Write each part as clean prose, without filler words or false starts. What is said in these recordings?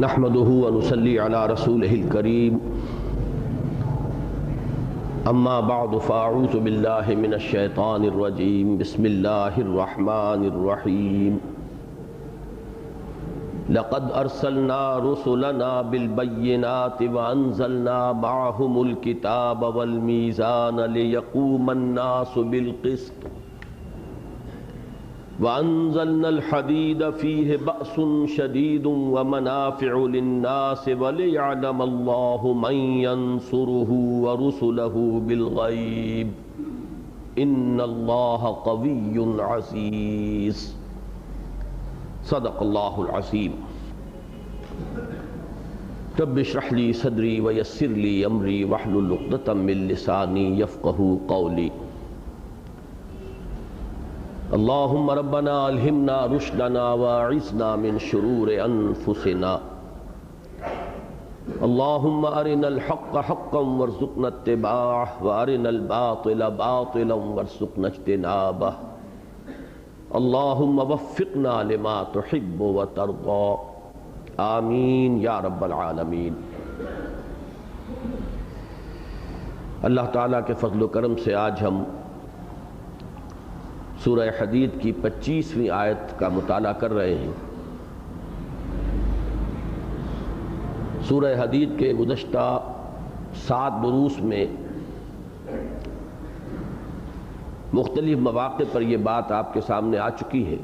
نحمده ونصلي على رسوله الكريم اما بعد فاعوذ بالله من الشيطان الرجيم بسم الله الرحمن الرحيم لقد ارسلنا رسلنا بالبينات وانزلنا معهم الكتاب والميزان ليقوم الناس بالقسط وَأَنزَلْنَا الْحَدِيدَ فِيهِ بَأْسٌ شَدِيدٌ وَمَنَافِعُ لِلنَّاسِ وَلِيَعْلَمَ اللَّهُ مَن يَنصُرُهُ وَرُسُلَهُ بِالْغَيْبِ إِنَّ اللَّهَ قَوِيٌّ عَزِيزٌ صدق اللہ العظیم رب اشرح لي صدری ويسر لي امری واحلل عقدۃ من لسانی یفقہوا قولی اللہم ربنا الہمنا رشدنا واعذنا من شرور انفسنا اللہم ارنا الحق حقا وارزقنا اتباعہ وارنا الباطل باطلا وارزقنا اجتنابہ اللہم وفقنا لما تحب وترضى آمین یا رب العالمین۔ اللہ تعالیٰ کے فضل و کرم سے آج ہم سورہ حدید کی 25ویں آیت کا مطالعہ کر رہے ہیں۔ سورہ حدید کے گزشتہ 7 دروس میں مختلف مواقع پر یہ بات آپ کے سامنے آ چکی ہے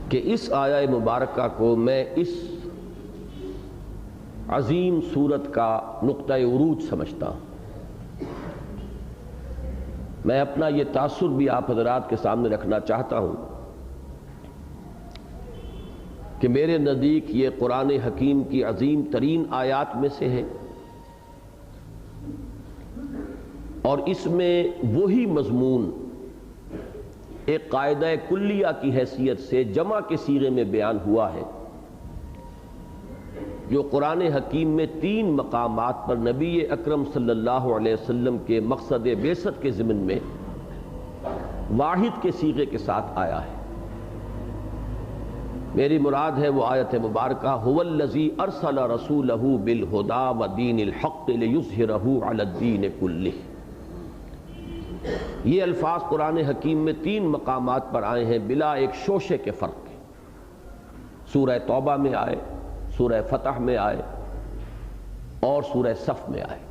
کہ اس آیہ مبارکہ کو میں اس عظیم سورت کا نقطہ عروج سمجھتا ہوں۔ میں اپنا یہ تاثر بھی آپ حضرات کے سامنے رکھنا چاہتا ہوں کہ میرے نزدیک یہ قرآن حکیم کی عظیم ترین آیات میں سے ہے، اور اس میں وہی مضمون ایک قاعدہ کلیہ کی حیثیت سے جمع کے صیغے میں بیان ہوا ہے جو قرآن حکیم میں 3 مقامات پر نبی اکرم صلی اللہ علیہ وسلم کے مقصد بعثت کے ضمن میں واحد کے صیغے کے ساتھ آیا ہے۔ میری مراد ہے وہ آیت مبارکہ هو الذی ارسل رسولہ بالہدی ودین الحق لیظہرہ علی الدین کلہ۔ یہ الفاظ قرآن حکیم میں 3 مقامات پر آئے ہیں بلا ایک شوشے کے فرق کے۔ سورہ توبہ میں آئے، سورہ فتح میں آئے اور سورہ صف میں آئے۔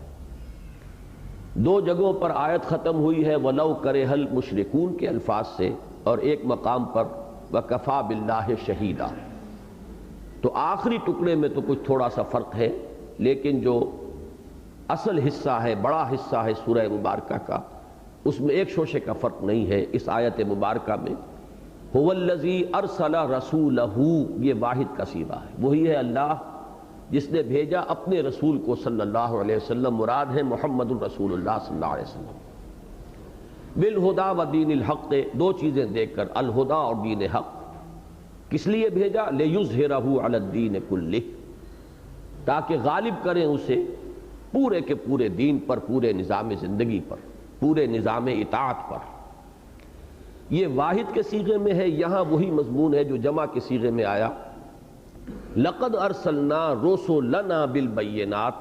2 جگہوں پر آیت ختم ہوئی ہے وَلَوْ كَرِهَ الْمُشْرِكُونَ کے الفاظ سے، اور ایک مقام پر وَكَفَى بِاللَّهِ شَهِيدًا۔ تو آخری ٹکڑے میں تو کچھ تھوڑا سا فرق ہے، لیکن جو اصل حصہ ہے، بڑا حصہ ہے سورہ مبارکہ کا، اس میں ایک شوشے کا فرق نہیں ہے۔ اس آیت مبارکہ میں هو الذی ارسل رسولہ، یہ واحد کا صیغہ ہے، وہی ہے اللہ جس نے بھیجا اپنے رسول کو صلی اللہ علیہ وسلم، مراد ہے محمد الرسول اللہ صلی اللہ علیہ وسلم۔ بالہدی ودین الحق، 2 چیزیں دے کر، الہدی اور دین حق۔ کس لیے بھیجا؟ لیظہرہ علی الدین کلہ، تاکہ غالب کریں اسے پورے کے پورے دین پر، پورے نظام زندگی پر، پورے نظام اطاعت پر۔ یہ واحد کے صیغے میں ہے، یہاں وہی مضمون ہے جو جمع کے صیغے میں آیا۔ لقد ارسلنا رسلنا بالبینات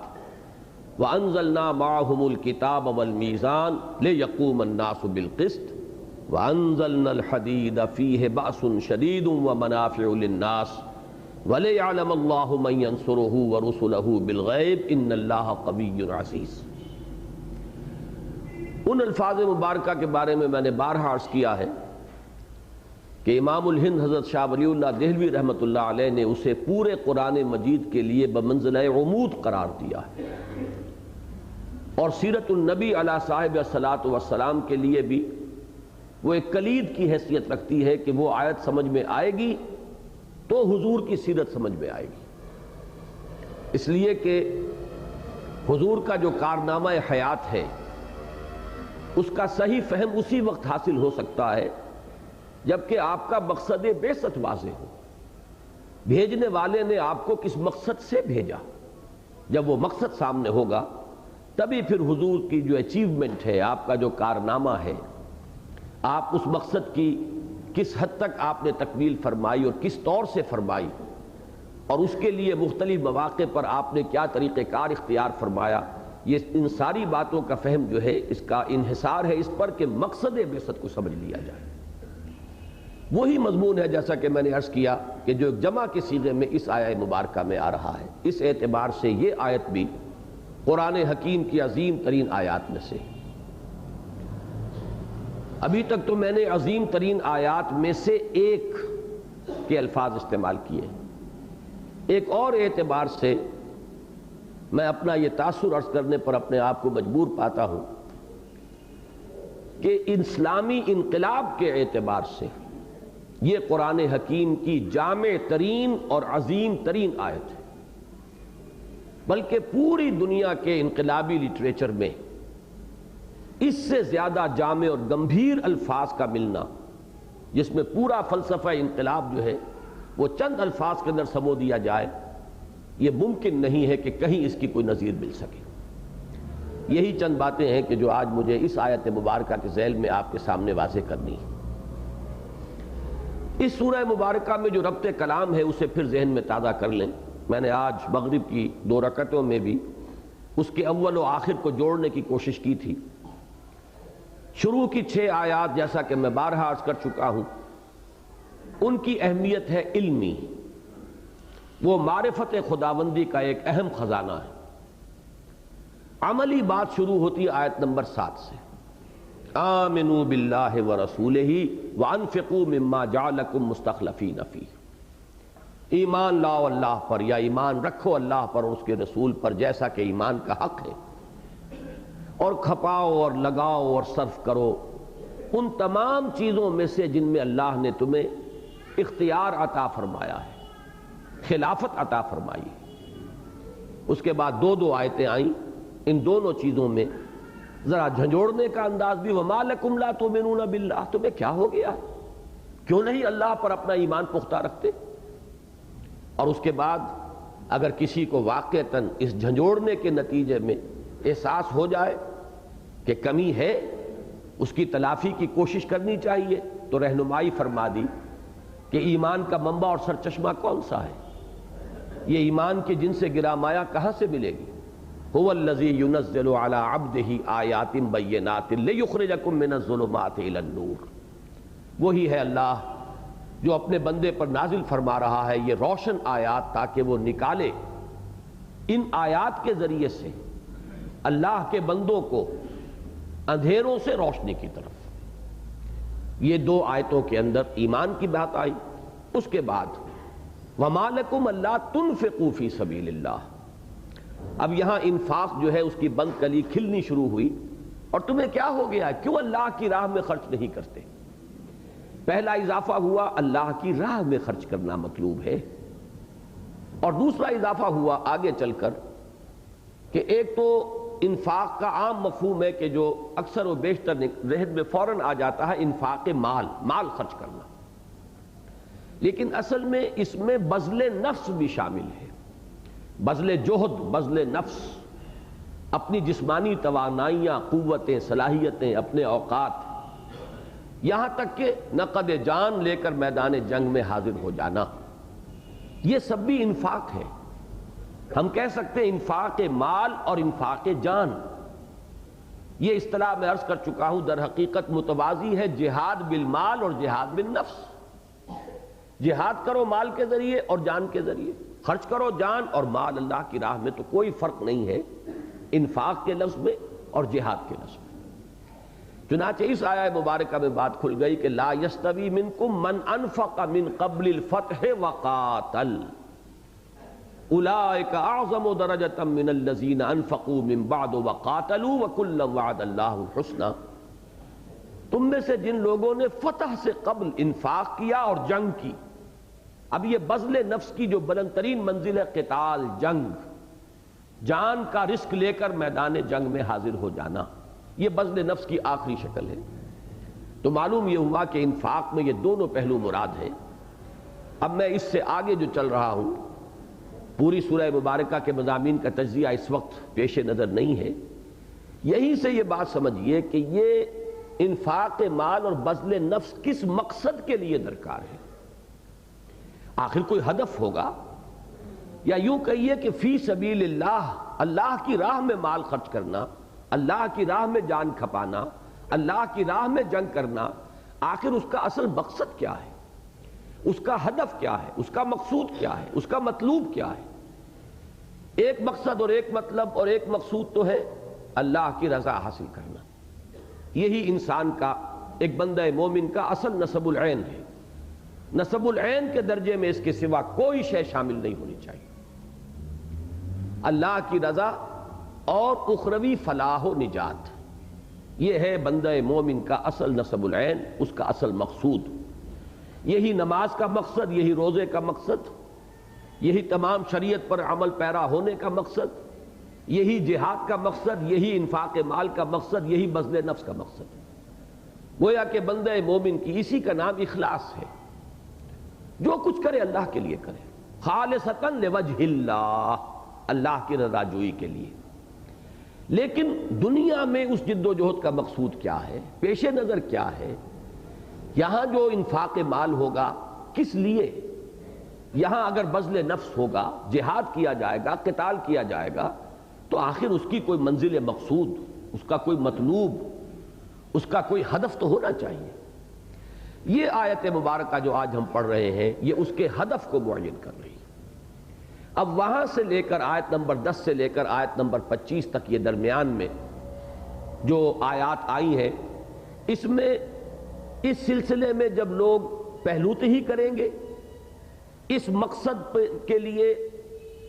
وانزلنا معهم الكتاب والمیزان لیقوم الناس بالقسط وانزلنا الحدید فیہ بأس شدید ومنافع للناس ولیعلم اللہ من ینصرہ ورسلہ بالغیب ان اللہ قوی عزیز۔ ان الفاظ مبارکہ کے بارے میں نے بارہا عرض کیا ہے کہ امام الہند حضرت شاہ ولی اللہ دہلوی رحمۃ اللہ علیہ نے اسے پورے قرآن مجید کے لیے بمنزلہ عمود قرار دیا ہے، اور سیرت النبی علیہ صاحب الصلاۃ والسلام کے لیے بھی وہ ایک کلید کی حیثیت رکھتی ہے کہ وہ آیت سمجھ میں آئے گی تو حضور کی سیرت سمجھ میں آئے گی، اس لیے کہ حضور کا جو کارنامہ حیات ہے اس کا صحیح فہم اسی وقت حاصل ہو سکتا ہے جبکہ آپ کا مقصد بعثت واضح ہو۔ بھیجنے والے نے آپ کو کس مقصد سے بھیجا، جب وہ مقصد سامنے ہوگا تبھی پھر حضور کی جو اچیومنٹ ہے، آپ کا جو کارنامہ ہے، آپ اس مقصد کی کس حد تک آپ نے تکمیل فرمائی اور کس طور سے فرمائی، اور اس کے لیے مختلف مواقع پر آپ نے کیا طریقہ کار اختیار فرمایا، یہ ان ساری باتوں کا فہم جو ہے اس کا انحصار ہے اس پر کہ مقصد بعثت کو سمجھ لیا جائے۔ وہی مضمون ہے جیسا کہ میں نے عرض کیا کہ جو جمع کے صیغے میں اس آیہ مبارکہ میں آ رہا ہے۔ اس اعتبار سے یہ آیت بھی قرآن حکیم کی عظیم ترین آیات میں سے۔ ابھی تک تو میں نے عظیم ترین آیات میں سے ایک کے الفاظ استعمال کیے، ایک اور اعتبار سے میں اپنا یہ تاثر عرض کرنے پر اپنے آپ کو مجبور پاتا ہوں کہ اسلامی انقلاب کے اعتبار سے یہ قرآن حکیم کی جامع ترین اور عظیم ترین آیت ہے، بلکہ پوری دنیا کے انقلابی لٹریچر میں اس سے زیادہ جامع اور گمبھیر الفاظ کا ملنا، جس میں پورا فلسفہ انقلاب جو ہے وہ چند الفاظ کے اندر سمو دیا جائے، یہ ممکن نہیں ہے کہ کہیں اس کی کوئی نظیر مل سکے۔ یہی چند باتیں ہیں کہ جو آج مجھے اس آیت مبارکہ کے ذیل میں آپ کے سامنے واضح کرنی ہے۔ اس سورہ مبارکہ میں جو ربط کلام ہے اسے پھر ذہن میں تازہ کر لیں۔ میں نے آج مغرب کی 2 رکعتوں میں بھی اس کے اول و آخر کو جوڑنے کی کوشش کی تھی۔ شروع کی 6 آیات جیسا کہ میں بارہا عرض کر چکا ہوں، ان کی اہمیت ہے علمی، وہ معرفت خداوندی کا ایک اہم خزانہ ہے۔ عملی بات شروع ہوتی ہے آیت نمبر 7 سے، آمنوا باللہ ورسولہ وانفقوا مما جعلکم مستخلفین فیہ، ایمان لاؤ اللہ پر، یا ایمان رکھو اللہ پر اور اس کے رسول پر جیسا کہ ایمان کا حق ہے، اور کھپاؤ اور لگاؤ اور صرف کرو ان تمام چیزوں میں سے جن میں اللہ نے تمہیں اختیار عطا فرمایا ہے، خلافت عطا فرمائی ہے۔ اس کے بعد 2 آیتیں آئیں، ان دونوں چیزوں میں ذرا جھنجھوڑنے کا انداز بھی، وَمَا لَكُمْ لَا تُؤْمِنُونَ بِاللَّهِ، تمہیں کیا ہو گیا، کیوں نہیں اللہ پر اپنا ایمان پختہ رکھتے؟ اور اس کے بعد اگر کسی کو واقعتاً اس جھنجھوڑنے کے نتیجے میں احساس ہو جائے کہ کمی ہے، اس کی تلافی کی کوشش کرنی چاہیے، تو رہنمائی فرما دی کہ ایمان کا منبع اور سرچشمہ کون سا ہے، یہ ایمان کے جن سے گرا مایا کہاں سے ملے گی؟ هو الذی ينزل على عبده آیات بینات لیخرجکم من الظلمات الی النور، وہی ہے اللہ جو اپنے بندے پر نازل فرما رہا ہے یہ روشن آیات تاکہ وہ نکالے ان آیات کے ذریعے سے اللہ کے بندوں کو اندھیروں سے روشنی کی طرف۔ یہ 2 آیتوں کے اندر ایمان کی بات آئی۔ اس کے بعد وَمَا لَكُمْ أَلَّا تُنْفِقُوا فِي سَبِيلِ اللَّهِ، اب یہاں انفاق جو ہے اس کی بند کلی کھلنی شروع ہوئی، اور تمہیں کیا ہو گیا، کیوں اللہ کی راہ میں خرچ نہیں کرتے؟ پہلا اضافہ ہوا اللہ کی راہ میں خرچ کرنا مطلوب ہے، اور دوسرا اضافہ ہوا آگے چل کر کہ ایک تو انفاق کا عام مفہوم ہے کہ جو اکثر و بیشتر ذہن میں فوراً آ جاتا ہے انفاق مال خرچ کرنا، لیکن اصل میں اس میں بذل نفس بھی شامل ہے، بذل جہد، بذل نفس، اپنی جسمانی توانائیاں، قوتیں، صلاحیتیں، اپنے اوقات، یہاں تک کہ نقد جان لے کر میدان جنگ میں حاضر ہو جانا، یہ سب بھی انفاق ہے۔ ہم کہہ سکتے ہیں انفاق مال اور انفاق جان، یہ اصطلاح میں عرض کر چکا ہوں در حقیقت متوازی ہے جہاد بالمال اور جہاد بالنفس۔ جہاد کرو مال کے ذریعے اور جان کے ذریعے، خرچ کرو جان اور مال اللہ کی راہ میں، تو کوئی فرق نہیں ہے انفاق کے لفظ میں اور جہاد کے لفظ میں۔ چنانچہ اس آیہ مبارکہ میں بات کھل گئی کہ لا یستوی منکم من انفق من قبل الفتح وقاتل اولئک اعظم درجۃ من الذین انفقوا من بعد وقاتلوا وکلا وعد اللہ الحسنی، تم میں سے جن لوگوں نے فتح سے قبل انفاق کیا اور جنگ کی، اب یہ بذل نفس کی جو بلند ترین منزل ہے قتال، جنگ، جان کا رسک لے کر میدان جنگ میں حاضر ہو جانا، یہ بذل نفس کی آخری شکل ہے۔ تو معلوم یہ ہوا کہ انفاق میں یہ دونوں پہلو مراد ہیں۔ اب میں اس سے آگے جو چل رہا ہوں، پوری سورہ مبارکہ کے مضامین کا تجزیہ اس وقت پیش نظر نہیں ہے، یہیں سے یہ بات سمجھیے کہ یہ انفاق مال اور بذل نفس کس مقصد کے لیے درکار ہے۔ آخر کوئی ہدف ہوگا، یا یوں کہیے کہ فی سبیل اللہ، اللہ کی راہ میں مال خرچ کرنا، اللہ کی راہ میں جان کھپانا، اللہ کی راہ میں جنگ کرنا، آخر اس کا اصل مقصد کیا ہے، اس کا ہدف کیا ہے، اس کا مقصود کیا ہے، اس کا مطلوب کیا ہے؟ ایک مقصد اور ایک مطلب اور ایک مقصود تو ہے اللہ کی رضا حاصل کرنا۔ یہی انسان کا، ایک بندہ مومن کا اصل نصب العین ہے۔ نصب العین کے درجے میں اس کے سوا کوئی شے شامل نہیں ہونی چاہیے۔ اللہ کی رضا اور اخروی فلاح و نجات، یہ ہے بندہ مومن کا اصل نصب العین، اس کا اصل مقصود۔ یہی نماز کا مقصد، یہی روزے کا مقصد، یہی تمام شریعت پر عمل پیرا ہونے کا مقصد، یہی جہاد کا مقصد، یہی انفاق مال کا مقصد، یہی بذل نفس کا مقصد۔ گویا کہ بندہ مومن کی اسی کا نام اخلاص ہے، جو کچھ کرے اللہ کے لیے کرے، خالصتاً لوجہ اللہ، اللہ کی رضا جوئی کے لیے۔ لیکن دنیا میں اس جد و جہد کا مقصود کیا ہے، پیش نظر کیا ہے؟ یہاں جو انفاق مال ہوگا کس لیے؟ یہاں اگر بذل نفس ہوگا، جہاد کیا جائے گا، قتال کیا جائے گا، تو آخر اس کی کوئی منزل مقصود، اس کا کوئی مطلوب، اس کا کوئی ہدف تو ہونا چاہیے۔ یہ آیت مبارکہ جو آج ہم پڑھ رہے ہیں، یہ اس کے ہدف کو معین کر رہی ہے۔ اب وہاں سے لے کر آیت نمبر 10 سے لے کر آیت نمبر 25 تک، یہ درمیان میں جو آیات آئی ہیں، اس میں اس سلسلے میں جب لوگ پہلوتے ہی کریں گے، اس مقصد کے لیے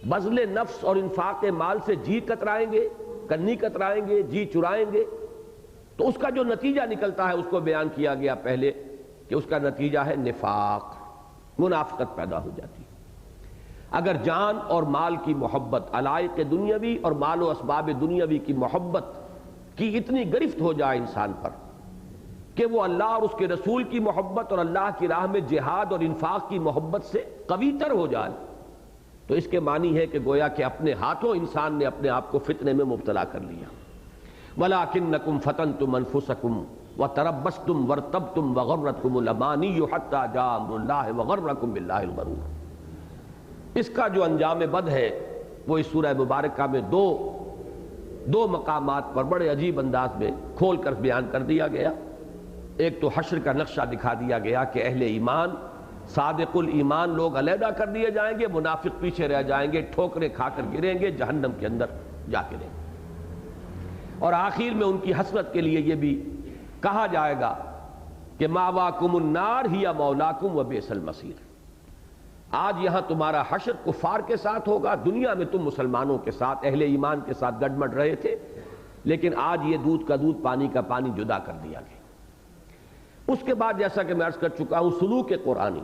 بذل نفس اور انفاق مال سے جی کترائیں گے، کنی کترائیں گے، جی چرائیں گے، تو اس کا جو نتیجہ نکلتا ہے اس کو بیان کیا گیا پہلے کہ اس کا نتیجہ ہے نفاق، منافقت پیدا ہو جاتی ہے۔ اگر جان اور مال کی محبت، علائق دنیاوی اور مال و اسباب دنیاوی کی محبت کی اتنی گرفت ہو جائے انسان پر کہ وہ اللہ اور اس کے رسول کی محبت اور اللہ کی راہ میں جہاد اور انفاق کی محبت سے قوی تر ہو جائے، تو اس کے معنی ہے کہ گویا کہ اپنے ہاتھوں انسان نے اپنے آپ کو فتنے میں مبتلا کر لیا۔ وَلَٰكِنَّكُمْ فَتَنْتُمْ أَنفُسَكُمْ وَتَرَبَّصْتُمْ وَارْتَبْتُمْ وَغَرَّتْكُمُ الْأَمَانِيُّ حَتَّىٰ جَاءَ أَمْرُ اللَّهِ وَغَرَّكُمْ بِاللَّهِ الْغَرُورُ۔ اس کا جو انجام بد ہے وہ اس سورہ مبارکہ میں دو مقامات پر بڑے عجیب انداز میں کھول کر بیان کر دیا گیا۔ ایک تو حشر کا نقشہ دکھا دیا گیا کہ اہل ایمان، صادق الایمان لوگ علیحدہ کر دیے جائیں گے، منافق پیچھے رہ جائیں گے، ٹھوکریں کھا کر گریں گے، جہنم کے اندر جا کے رہیں گے۔ اور آخر میں ان کی حسرت کے لیے یہ بھی کہا جائے گا کہ ماواکم النار ہی مولاکم وبئس المصیر۔ آج یہاں تمہارا حشر کفار کے ساتھ ہوگا، دنیا میں تم مسلمانوں کے ساتھ، اہل ایمان کے ساتھ گڈمڈ رہے تھے، لیکن آج یہ دودھ کا دودھ پانی کا پانی جدا کر دیا گیا۔ اس کے بعد جیسا کہ میں عرض کر چکا ہوں، سلوک قرآنی،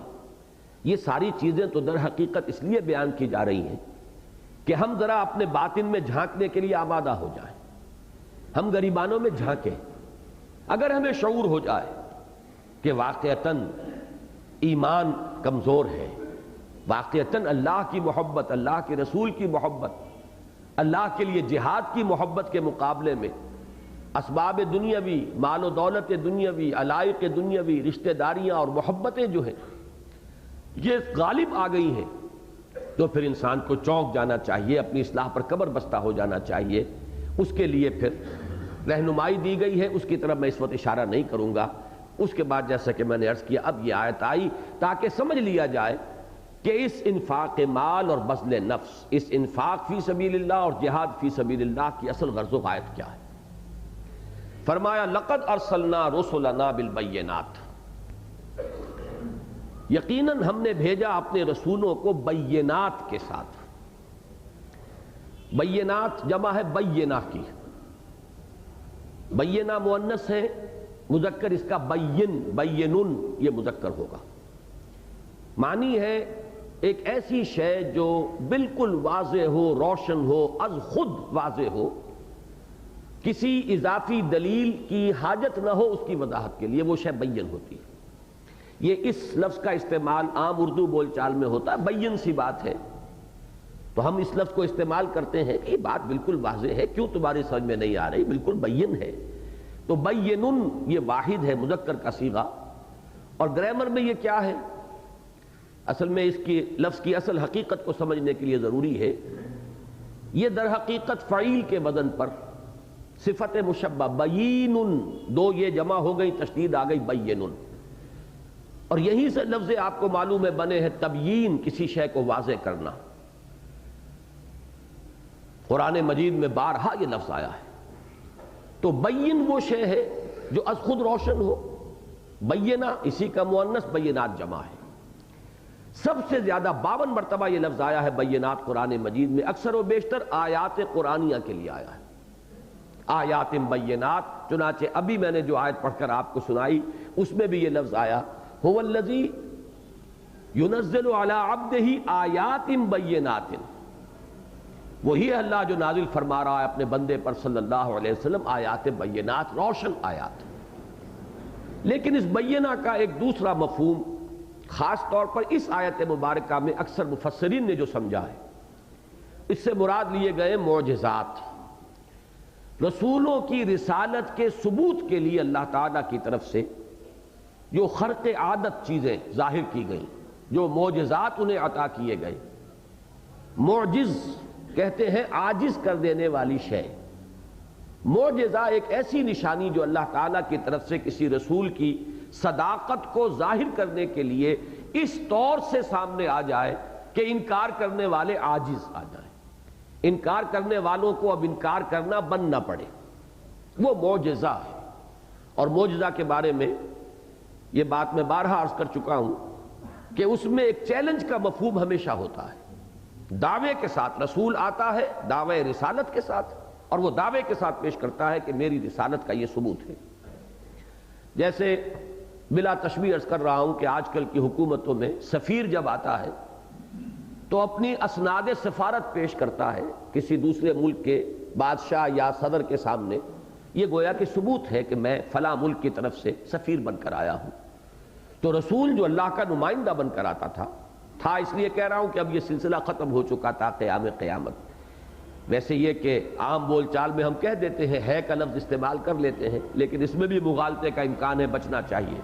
یہ ساری چیزیں تو در حقیقت اس لیے بیان کی جا رہی ہیں کہ ہم ذرا اپنے باطن میں جھانکنے کے لیے آمادہ ہو جائیں، ہم غریبانوں میں جھانکیں۔ اگر ہمیں شعور ہو جائے کہ واقعتاً ایمان کمزور ہے، واقعتاً اللہ کی محبت، اللہ کے رسول کی محبت، اللہ کے لیے جہاد کی محبت کے مقابلے میں اسباب دنیاوی، مال و دولت دنیاوی، علائق دنیاوی، رشتہ داریاں اور محبتیں جو ہیں یہ غالب آ گئی ہیں، تو پھر انسان کو چونک جانا چاہیے، اپنی اصلاح پر قبر بستہ ہو جانا چاہیے۔ اس کے لیے پھر رہنمائی دی گئی ہے، اس کی طرف میں اس وقت اشارہ نہیں کروں گا۔ اس کے بعد جیسا کہ میں نے عرض کیا، اب یہ آیت آئی تاکہ سمجھ لیا جائے کہ اس انفاق مال اور بذل نفس، اس انفاق فی سبیل اللہ اور جہاد فی سبیل اللہ کی اصل غرض و غایت کیا ہے۔ فرمایا لقد ارسلنا رسلنا بالبینات، یقیناً ہم نے بھیجا اپنے رسولوں کو بینات کے ساتھ۔ بینات جمع ہے بینہ کی، بینہ مؤنث ہے، مذکر اس کا بینن یہ مذکر ہوگا۔ معنی ہے ایک ایسی شے جو بالکل واضح ہو، روشن ہو، از خود واضح ہو، کسی اضافی دلیل کی حاجت نہ ہو اس کی وضاحت کے لیے، وہ شے بین ہوتی ہے۔ یہ اس لفظ کا استعمال عام اردو بول چال میں ہوتا ہے، بین سی بات ہے، تو ہم اس لفظ کو استعمال کرتے ہیں کہ یہ بات بالکل واضح ہے، کیوں تمہاری سمجھ میں نہیں آ رہی، بالکل بین ہے۔ تو بینن یہ واحد ہے، مذکر کا صیغہ۔ اور گرامر میں یہ کیا ہے اصل میں اس کی لفظ کی اصل حقیقت کو سمجھنے کے لیے ضروری ہے، یہ در حقیقت فعیل کے وزن پر صفت مشبہ بین، دو یہ جمع ہو گئی، تشدید آ گئی بین، اور یہیں سے لفظ آپ کو معلوم ہے بنے ہیں تبیین، کسی شے کو واضح کرنا۔ قرآن مجید میں بارہا یہ لفظ آیا ہے۔ تو بین وہ شے ہے جو از خود روشن ہو، بینہ اسی کا مؤنث، بینات جمع ہے۔ سب سے زیادہ 52 مرتبہ یہ لفظ آیا ہے بینات قرآن مجید میں، اکثر و بیشتر آیات قرآنیہ کے لیے آیا ہے، آیات بینات۔ چنانچہ ابھی میں نے جو آیت پڑھ کر آپ کو سنائی اس میں بھی یہ لفظ آیا، هو الذی ينزل على عبده آیات بینات، وہی ہے اللہ جو نازل فرما رہا ہے اپنے بندے پر صلی اللہ علیہ وسلم آیات بینات، روشن آیات۔ لیکن اس بینہ کا ایک دوسرا مفہوم خاص طور پر اس آیت مبارکہ میں اکثر مفسرین نے جو سمجھا ہے، اس سے مراد لیے گئے معجزات، رسولوں کی رسالت کے ثبوت کے لیے اللہ تعالیٰ کی طرف سے جو خرق عادت چیزیں ظاہر کی گئیں، جو معجزات انہیں عطا کیے گئے۔ معجز کہتے ہیں عاجز کر دینے والی شے۔ معجزہ ایک ایسی نشانی جو اللہ تعالیٰ کی طرف سے کسی رسول کی صداقت کو ظاہر کرنے کے لیے اس طور سے سامنے آ جائے کہ انکار کرنے والے عاجز آ جائیں، انکار کرنے والوں کو اب انکار کرنا بند نہ پڑے، وہ معجزہ ہے۔ اور معجزہ کے بارے میں یہ بات میں بارہا عرض کر چکا ہوں کہ اس میں ایک چیلنج کا مفہوم ہمیشہ ہوتا ہے۔ دعوے کے ساتھ رسول آتا ہے، دعوے رسالت کے ساتھ، اور وہ دعوے کے ساتھ پیش کرتا ہے کہ میری رسالت کا یہ ثبوت ہے۔ جیسے بلا تشبیہ عرض کر رہا ہوں کہ آج کل کی حکومتوں میں سفیر جب آتا ہے تو اپنی اسناد سفارت پیش کرتا ہے کسی دوسرے ملک کے بادشاہ یا صدر کے سامنے، یہ گویا کہ ثبوت ہے کہ میں فلاں ملک کی طرف سے سفیر بن کر آیا ہوں۔ تو رسول جو اللہ کا نمائندہ بن کر آتا تھا اس لیے کہہ رہا ہوں کہ اب یہ سلسلہ ختم ہو چکا تھا قیام قیامت۔ ویسے یہ کہ عام بول چال میں ہم کہہ دیتے ہیں، ہے کا لفظ استعمال کر لیتے ہیں، لیکن اس میں بھی مغالطے کا امکان ہے، بچنا چاہیے۔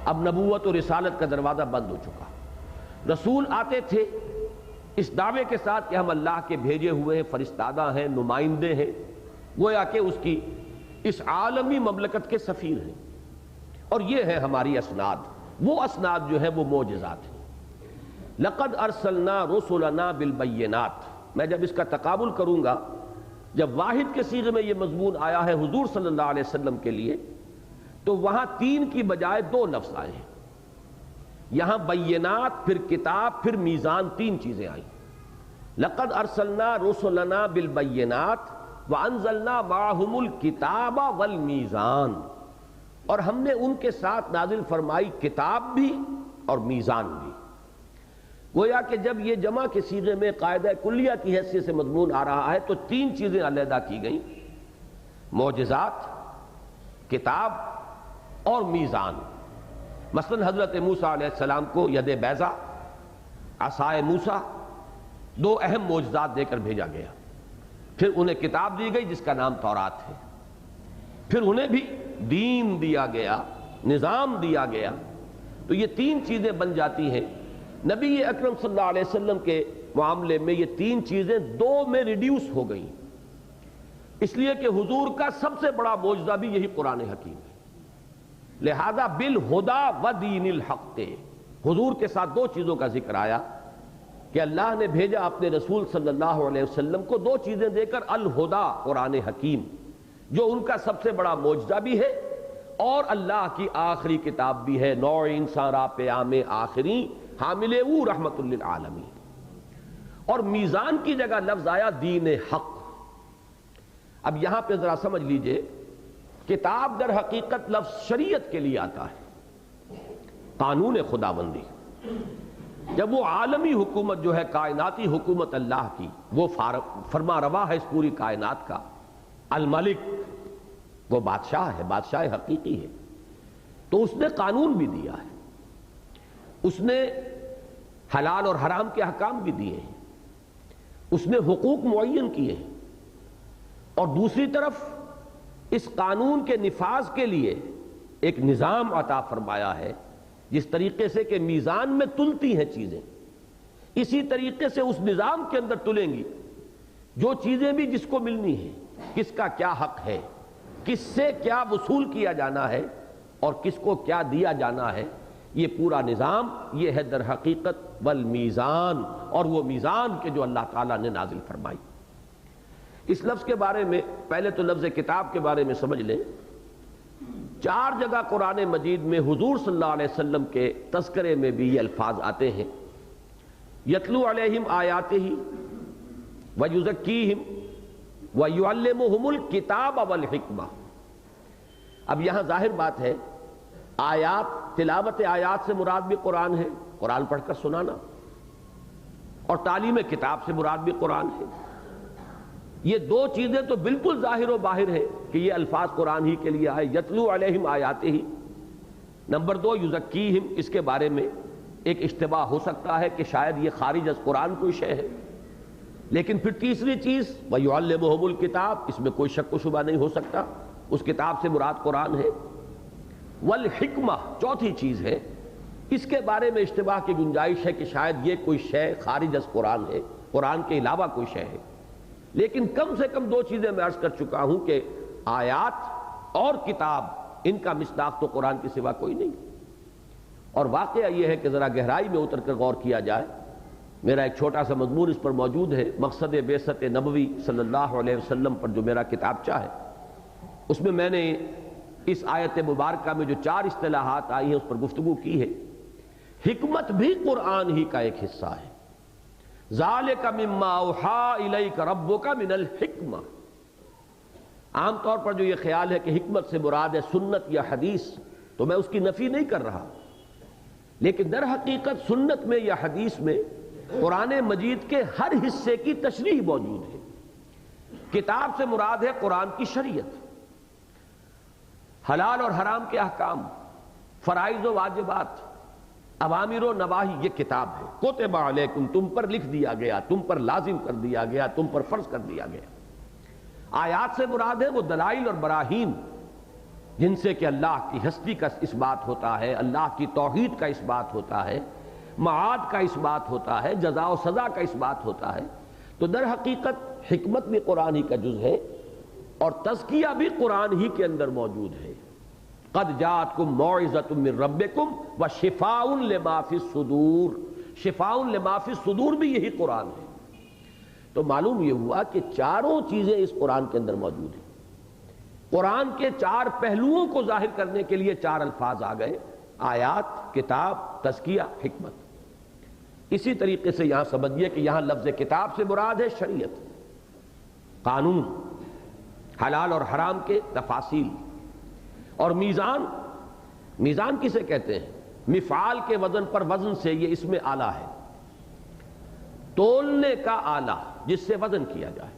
اب نبوت اور رسالت کا دروازہ بند ہو چکا۔ رسول آتے تھے اس دعوے کے ساتھ کہ ہم اللہ کے بھیجے ہوئے ہیں، فرستادہ ہیں، نمائندے ہیں، گویا کہ اس کی اس عالمی مملکت کے سفیر ہیں، اور یہ ہے ہماری اسناد۔ وہ اسناد جو ہے وہ معجزات ہیں۔ لقد ارسلنا رسلنا بالبینات، میں جب اس کا تقابل کروں گا، جب واحد کے صیغے میں یہ مضمون آیا ہے حضور صلی اللہ علیہ وسلم کے لیے، تو وہاں 3 کی بجائے 2 لفظ آئے ہیں۔ یہاں بینات، پھر کتاب، پھر میزان، 3 چیزیں آئیں۔ لقد ارسلنا رسلنا بالبینات وانزلنا معهم الکتاب والمیزان، اور ہم نے ان کے ساتھ نازل فرمائی کتاب بھی اور میزان بھی۔ گویا کہ جب یہ جمع کے صیغے میں قاعدہ کلیہ کی حیثیت سے مضمون آ رہا ہے تو 3 چیزیں علیحدہ کی گئیں، معجزات، کتاب اور میزان۔ مثلا حضرت موسیٰ علیہ السلام کو ید بیضا، عصائے موسیٰ، 2 اہم معجزات دے کر بھیجا گیا۔ پھر انہیں کتاب دی گئی جس کا نام تورات ہے، پھر انہیں بھی دین دیا گیا، نظام دیا گیا۔ تو یہ 3 چیزیں بن جاتی ہیں۔ نبی اکرم صلی اللہ علیہ وسلم کے معاملے میں یہ 3 چیزیں 2 میں ریڈیوس ہو گئیں، اس لیے کہ حضور کا سب سے بڑا معجزہ بھی یہی قرآن حکیم ہے۔ لہذا بالہدا و دین الحق، حضور کے ساتھ 2 چیزوں کا ذکر آیا کہ اللہ نے بھیجا اپنے رسول صلی اللہ علیہ وسلم کو 2 چیزیں دے کر، الہدا قرآن حکیم جو ان کا سب سے بڑا معجزہ بھی ہے اور اللہ کی آخری کتاب بھی ہے، نوع انسان را پیام آخری حامل او رحمت للعالمین۔ اور میزان کی جگہ لفظ آیا دین حق۔ اب یہاں پہ ذرا سمجھ لیجئے، کتاب در حقیقت لفظ شریعت کے لیے آتا ہے، قانون خداوندی۔ جب وہ عالمی حکومت جو ہے، کائناتی حکومت اللہ کی، وہ فرما روا ہے اس پوری کائنات کا، الملک، وہ بادشاہ ہے، بادشاہ حقیقی ہے، تو اس نے قانون بھی دیا ہے، اس نے حلال اور حرام کے احکام بھی دیے ہیں، اس نے حقوق معین کیے ہیں، اور دوسری طرف اس قانون کے نفاذ کے لیے ایک نظام عطا فرمایا ہے جس طریقے سے کہ میزان میں تلتی ہیں چیزیں، اسی طریقے سے اس نظام کے اندر تلیں گی جو چیزیں بھی جس کو ملنی ہیں، کس کا کیا حق ہے، کس سے کیا وصول کیا جانا ہے اور کس کو کیا دیا جانا ہے. یہ پورا نظام یہ ہے در حقیقت والمیزان، اور وہ میزان کے جو اللہ تعالیٰ نے نازل فرمائی. اس لفظ کے بارے میں پہلے تو لفظ کتاب کے بارے میں سمجھ لیں. 4 جگہ قرآن مجید میں حضور صلی اللہ علیہ وسلم کے تذکرے میں بھی یہ الفاظ آتے ہیں. یتلو علیہم آیاتہ ویزکیہم ویعلمہم الکتاب والحکمہ. اب یہاں ظاہر بات ہے، آیات، تلاوت آیات سے مراد بھی قرآن ہے، قرآن پڑھ کر سنانا، اور تعلیم کتاب سے مراد بھی قرآن ہے. یہ 2 چیزیں تو بالکل ظاہر و باہر ہے کہ یہ الفاظ قرآن ہی کے لیے آئے. یتلو علیہم آیاتہ، نمبر 2 یزکیہم، اس کے بارے میں ایک اشتباہ ہو سکتا ہے کہ شاید یہ خارج از قرآن کوئی شے ہے. لیکن پھر تیسری چیز وَيُعَلِّمُهُمُ الْكِتَابِ، اس میں کوئی شک و شبہ نہیں ہو سکتا، اس کتاب سے مراد قرآن ہے. والحکمہ، چوتھی چیز ہے، اس کے بارے میں اشتباہ کی گنجائش ہے کہ شاید یہ کوئی شے خارج از قرآن ہے، قرآن کے علاوہ کوئی شے ہے. لیکن کم سے کم 2 چیزیں میں عرض کر چکا ہوں کہ آیات اور کتاب، ان کا مصداق تو قرآن کے سوا کوئی نہیں. اور واقعہ یہ ہے کہ ذرا گہرائی میں اتر کر غور کیا جائے. میرا ایک چھوٹا سا مضمون اس پر موجود ہے، مقصد بعثت نبوی صلی اللہ علیہ وسلم پر جو میرا کتابچہ ہے، اس میں نے اس آیت مبارکہ میں جو 4 اصطلاحات آئی ہیں اس پر گفتگو کی ہے. حکمت بھی قرآن ہی کا ایک حصہ ہے. ذالک مما اوحی الیک ربک من الحکمہ. عام طور پر جو یہ خیال ہے کہ حکمت سے مراد ہے سنت یا حدیث، تو میں اس کی نفی نہیں کر رہا، لیکن در حقیقت سنت میں یا حدیث میں قرآن مجید کے ہر حصے کی تشریح موجود ہے. کتاب سے مراد ہے قرآن کی شریعت، حلال اور حرام کے احکام، فرائض و واجبات، اوامر و نواہی، یہ کتاب ہے. کتب علیکم، تم پر لکھ دیا گیا، تم پر لازم کر دیا گیا، تم پر فرض کر دیا گیا. آیات سے مراد ہے وہ دلائل اور براہین جن سے کہ اللہ کی ہستی کا اس بات ہوتا ہے، اللہ کی توحید کا اس بات ہوتا ہے، معاد کا اس بات ہوتا ہے، جزا و سزا کا اس بات ہوتا ہے. تو در حقیقت حکمت بھی قرآن ہی کا جز ہے، اور تزکیہ بھی قرآن ہی کے اندر موجود ہے. قد جاءتکم موعظۃ من ربکم وشفاء لما فی الصدور. شفاء لما فی الصدور بھی یہی قرآن ہے. تو معلوم یہ ہوا کہ چاروں چیزیں اس قرآن کے اندر موجود ہیں. قرآن کے 4 پہلوؤں کو ظاہر کرنے کے لیے 4 الفاظ آ گئے: آیات، کتاب، تزکیہ، حکمت. اسی طریقے سے یہاں سمجھیے کہ یہاں لفظ کتاب سے مراد ہے شریعت، قانون، حلال اور حرام کے تفاصیل. اور میزان، میزان کسے کہتے ہیں؟ مفعال کے وزن پر وزن سے یہ اس میں آلہ ہے، تولنے کا آلہ جس سے وزن کیا جائے.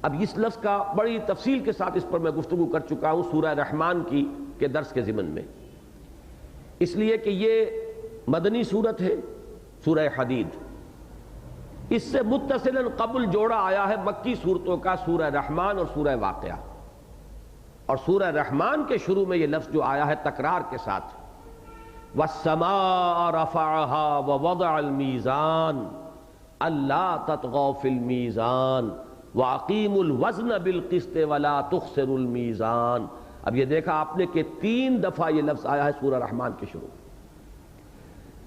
اب اس لفظ کا بڑی تفصیل کے ساتھ اس پر میں گفتگو کر چکا ہوں سورہ رحمان کی کے درس کے ضمن میں، اس لیے کہ یہ مدنی سورت ہے، سورہ حدید. اس سے متصلاً قبل جوڑا آیا ہے مکی سورتوں کا سورہ رحمان اور سورہ واقعہ. اور سورہ رحمان کے شروع میں یہ لفظ جو آیا ہے تکرار کے ساتھ، وَالسَّمَاءَ رَفَعَهَا وَوَضَعَ الْمِيزَانَ أَلَّا تَطْغَوْا فِي الْمِيزَانِ وَأَقِيمُوا الْوَزْنَ بِالْقِسْطِ وَلَا تُخْسِرُوا الْمِيزَانَ. اب یہ دیکھا آپ نے کہ 3 دفعہ یہ لفظ آیا ہے سورہ رحمان کے شروع.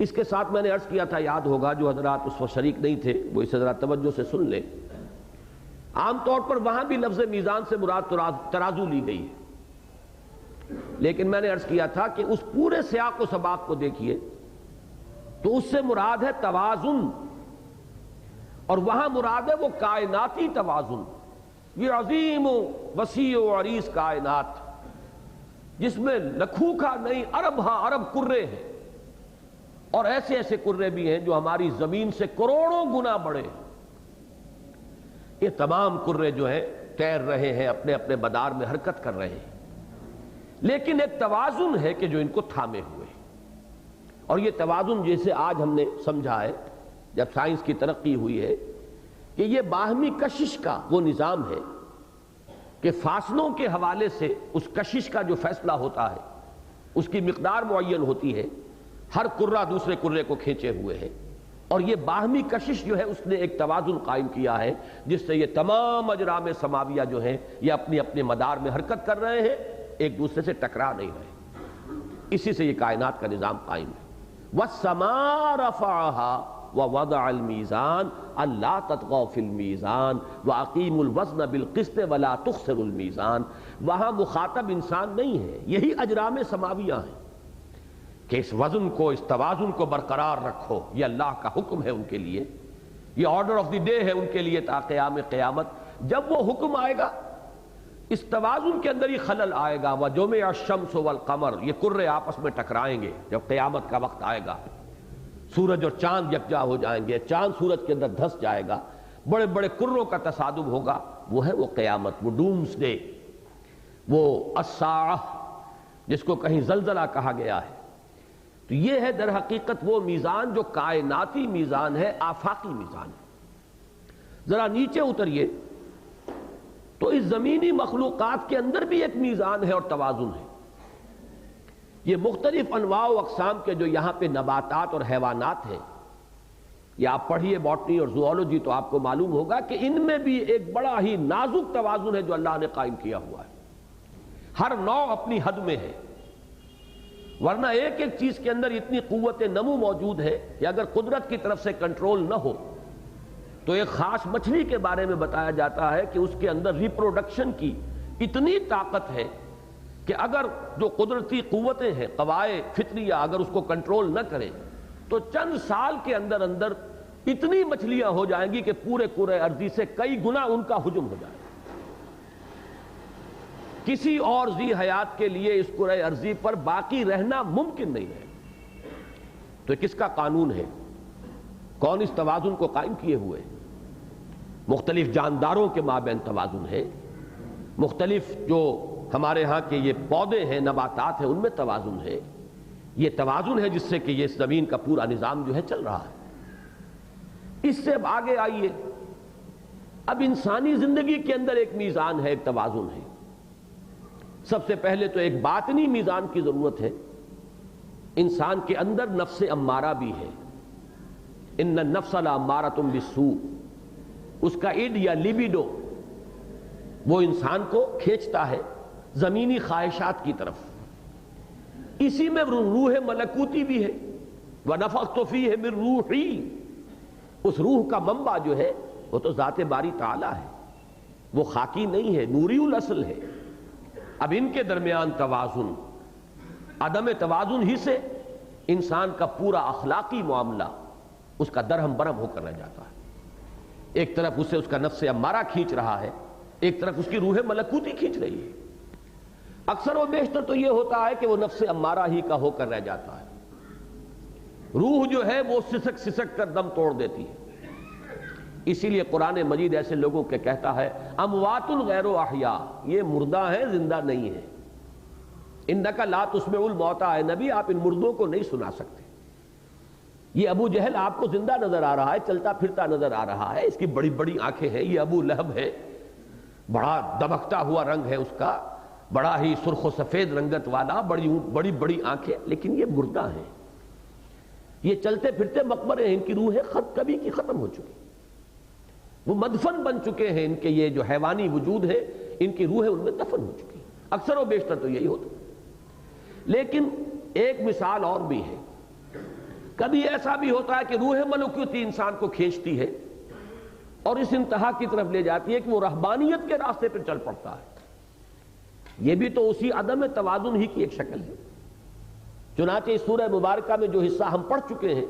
اس کے ساتھ میں نے عرض کیا تھا، یاد ہوگا جو حضرات اس وقت شریک نہیں تھے وہ اسے ذرا توجہ سے سن لیں. عام طور پر وہاں بھی لفظ میزان سے مراد ترازو لی گئی ہے، لیکن میں نے عرض کیا تھا کہ اس پورے سیاق و سباق کو دیکھیے تو اس سے مراد ہے توازن، اور وہاں مراد ہے وہ کائناتی توازن. یہ عظیم و وسیع و عریض کائنات جس میں لکھوکھا نہیں ارب ہاں ارب کرے ہیں، اور ایسے ایسے کرے بھی ہیں جو ہماری زمین سے کروڑوں گنا بڑے ہیں. یہ تمام کرے جو ہیں تیر رہے ہیں، اپنے اپنے مدار میں حرکت کر رہے ہیں، لیکن ایک توازن ہے کہ جو ان کو تھامے ہوئے. اور یہ توازن جیسے آج ہم نے سمجھا ہے جب سائنس کی ترقی ہوئی ہے کہ یہ باہمی کشش کا وہ نظام ہے کہ فاصلوں کے حوالے سے اس کشش کا جو فیصلہ ہوتا ہے اس کی مقدار معین ہوتی ہے، ہر کرہ دوسرے کرے کو کھینچے ہوئے ہے، اور یہ باہمی کشش جو ہے اس نے ایک توازن قائم کیا ہے جس سے یہ تمام اجرام سماویہ جو ہیں یہ اپنے اپنے مدار میں حرکت کر رہے ہیں، ایک دوسرے سے ٹکرا نہیں رہے۔ اسی سے یہ کائنات کا نظام قائم ہے۔ وَالسَّمَاءَ رَفَعَهَا وَوَضَعَ الْمِيزَانَ أَلَّا تَطْغَوْا فِي الْمِيزَانِ وَأَقِيمُوا الْوَزْنَ بِالْقِسْطِ وَلَا تُخْسِرُوا الْمِيزَانَ۔ وہاں مخاطب انسان نہیں ہے، یہی اجرام سماویہ ہیں کہ اس وزن کو، اس توازن کو برقرار رکھو۔ یہ اللہ کا حکم ہے ان کے لیے، یہ آرڈر آف دی ڈے ہے ان کے لیے تا قیام قیامت۔ جب وہ حکم آئے گا اس توازن کے اندر ہی خلل آئے گا۔ وَجُمِعَ الشَّمْسُ وَالْقَمَرُ، یہ کرے آپس میں ٹکرائیں گے جب قیامت کا وقت آئے گا، سورج اور چاند یکجا ہو جائیں گے، چاند سورج کے اندر دھس جائے گا، بڑے بڑے کروں کا تصادم ہوگا، وہ ہے وہ قیامت، وہ ڈومز ڈے، وہ الساعہ جس کو کہیں زلزلہ کہا گیا ہے۔ تو یہ ہے در حقیقت وہ میزان جو کائناتی میزان ہے، آفاقی میزان ہے۔ ذرا نیچے اتریے تو اس زمینی مخلوقات کے اندر بھی ایک میزان ہے اور توازن ہے۔ یہ مختلف انواع و اقسام کے جو یہاں پہ نباتات اور حیوانات ہیں، یا آپ پڑھیے باٹنی اور زوالوجی تو آپ کو معلوم ہوگا کہ ان میں بھی ایک بڑا ہی نازک توازن ہے جو اللہ نے قائم کیا ہوا ہے۔ ہر نوع اپنی حد میں ہے، ورنہ ایک ایک چیز کے اندر اتنی قوت نمو موجود ہے کہ اگر قدرت کی طرف سے کنٹرول نہ ہو تو ایک خاص مچھلی کے بارے میں بتایا جاتا ہے کہ اس کے اندر ریپروڈکشن کی اتنی طاقت ہے کہ اگر جو قدرتی قوتیں ہیں، قوائے فطریہ، اگر اس کو کنٹرول نہ کریں تو چند سال کے اندر اندر اتنی مچھلیاں ہو جائیں گی کہ پورے کرۂ ارضی سے کئی گنا ان کا ہجوم ہو جائے گا۔ کسی اور ذی حیات کے لیے اس کرۂ ارضی پر باقی رہنا ممکن نہیں ہے۔ تو یہ کس کا قانون ہے؟ کون اس توازن کو قائم کیے ہوئے؟ مختلف جانداروں کے مابین توازن ہے، مختلف جو ہمارے ہاں کے یہ پودے ہیں، نباتات ہیں، ان میں توازن ہے۔ یہ توازن ہے جس سے کہ یہ زمین کا پورا نظام جو ہے چل رہا ہے۔ اس سے اب آگے آئیے، اب انسانی زندگی کے اندر ایک میزان ہے، ایک توازن ہے۔ سب سے پہلے تو ایک باطنی میزان کی ضرورت ہے۔ انسان کے اندر نفس امارہ بھی ہے، ان النفس لامارۃ بالسوء، اس کا اڈ یا لیبیڈو وہ انسان کو کھینچتا ہے زمینی خواہشات کی طرف۔ اسی میں روح ملکوتی بھی ہے، وَنَفَخْتُ فِيهِ مِن رُوحِي، اس روح کا منبع جو ہے وہ تو ذات باری تعالیٰ ہے، وہ خاکی نہیں ہے، نوری الاصل ہے۔ اب ان کے درمیان توازن، عدم توازن ہی سے انسان کا پورا اخلاقی معاملہ اس کا درہم برہم ہو کر رہ جاتا ہے۔ ایک طرف اسے اس کا نفس امارہ کھینچ رہا ہے، ایک طرف اس کی روح ملکوتی کھینچ رہی ہے۔ اکثر و بیشتر تو یہ ہوتا ہے کہ وہ نفس امارہ ہی کا ہو کر رہ جاتا ہے، روح جو ہے وہ سسک سسک کر دم توڑ دیتی ہے۔ اسی لیے قرآن مجید ایسے لوگوں کے کہتا ہے اموات غیر احیاء، یہ مردہ ہیں، زندہ نہیں ہیں۔ انک لا تسمع الموتى، اے نبی آپ ان مردوں کو نہیں سنا سکتے۔ یہ ابو جہل آپ کو زندہ نظر آ رہا ہے، چلتا پھرتا نظر آ رہا ہے، اس کی بڑی بڑی آنکھیں ہیں، یہ ابو لہب ہے، بڑا دمکتا ہوا رنگ ہے اس کا، بڑا ہی سرخ و سفید رنگت والا، بڑی بڑی آنکھیں، لیکن یہ مردہ ہیں، یہ چلتے پھرتے مقبرے ہیں، ان کی روحیں کبھی کی ختم ہو چکی، وہ مدفن بن چکے ہیں، ان کے یہ جو حیوانی وجود ہے ان کی روحیں ان میں دفن ہو چکی ہیں۔ اکثر و بیشتر تو یہی ہوتا ہے۔ لیکن ایک مثال اور بھی ہے، کبھی ایسا بھی ہوتا ہے کہ روح ملکوتی انسان کو کھینچتی ہے اور اس انتہا کی طرف لے جاتی ہے کہ وہ رہبانیت کے راستے پر چل پڑتا ہے۔ یہ بھی تو اسی عدم توازن ہی کی ایک شکل ہے۔ چنانچہ اس سورہ مبارکہ میں جو حصہ ہم پڑھ چکے ہیں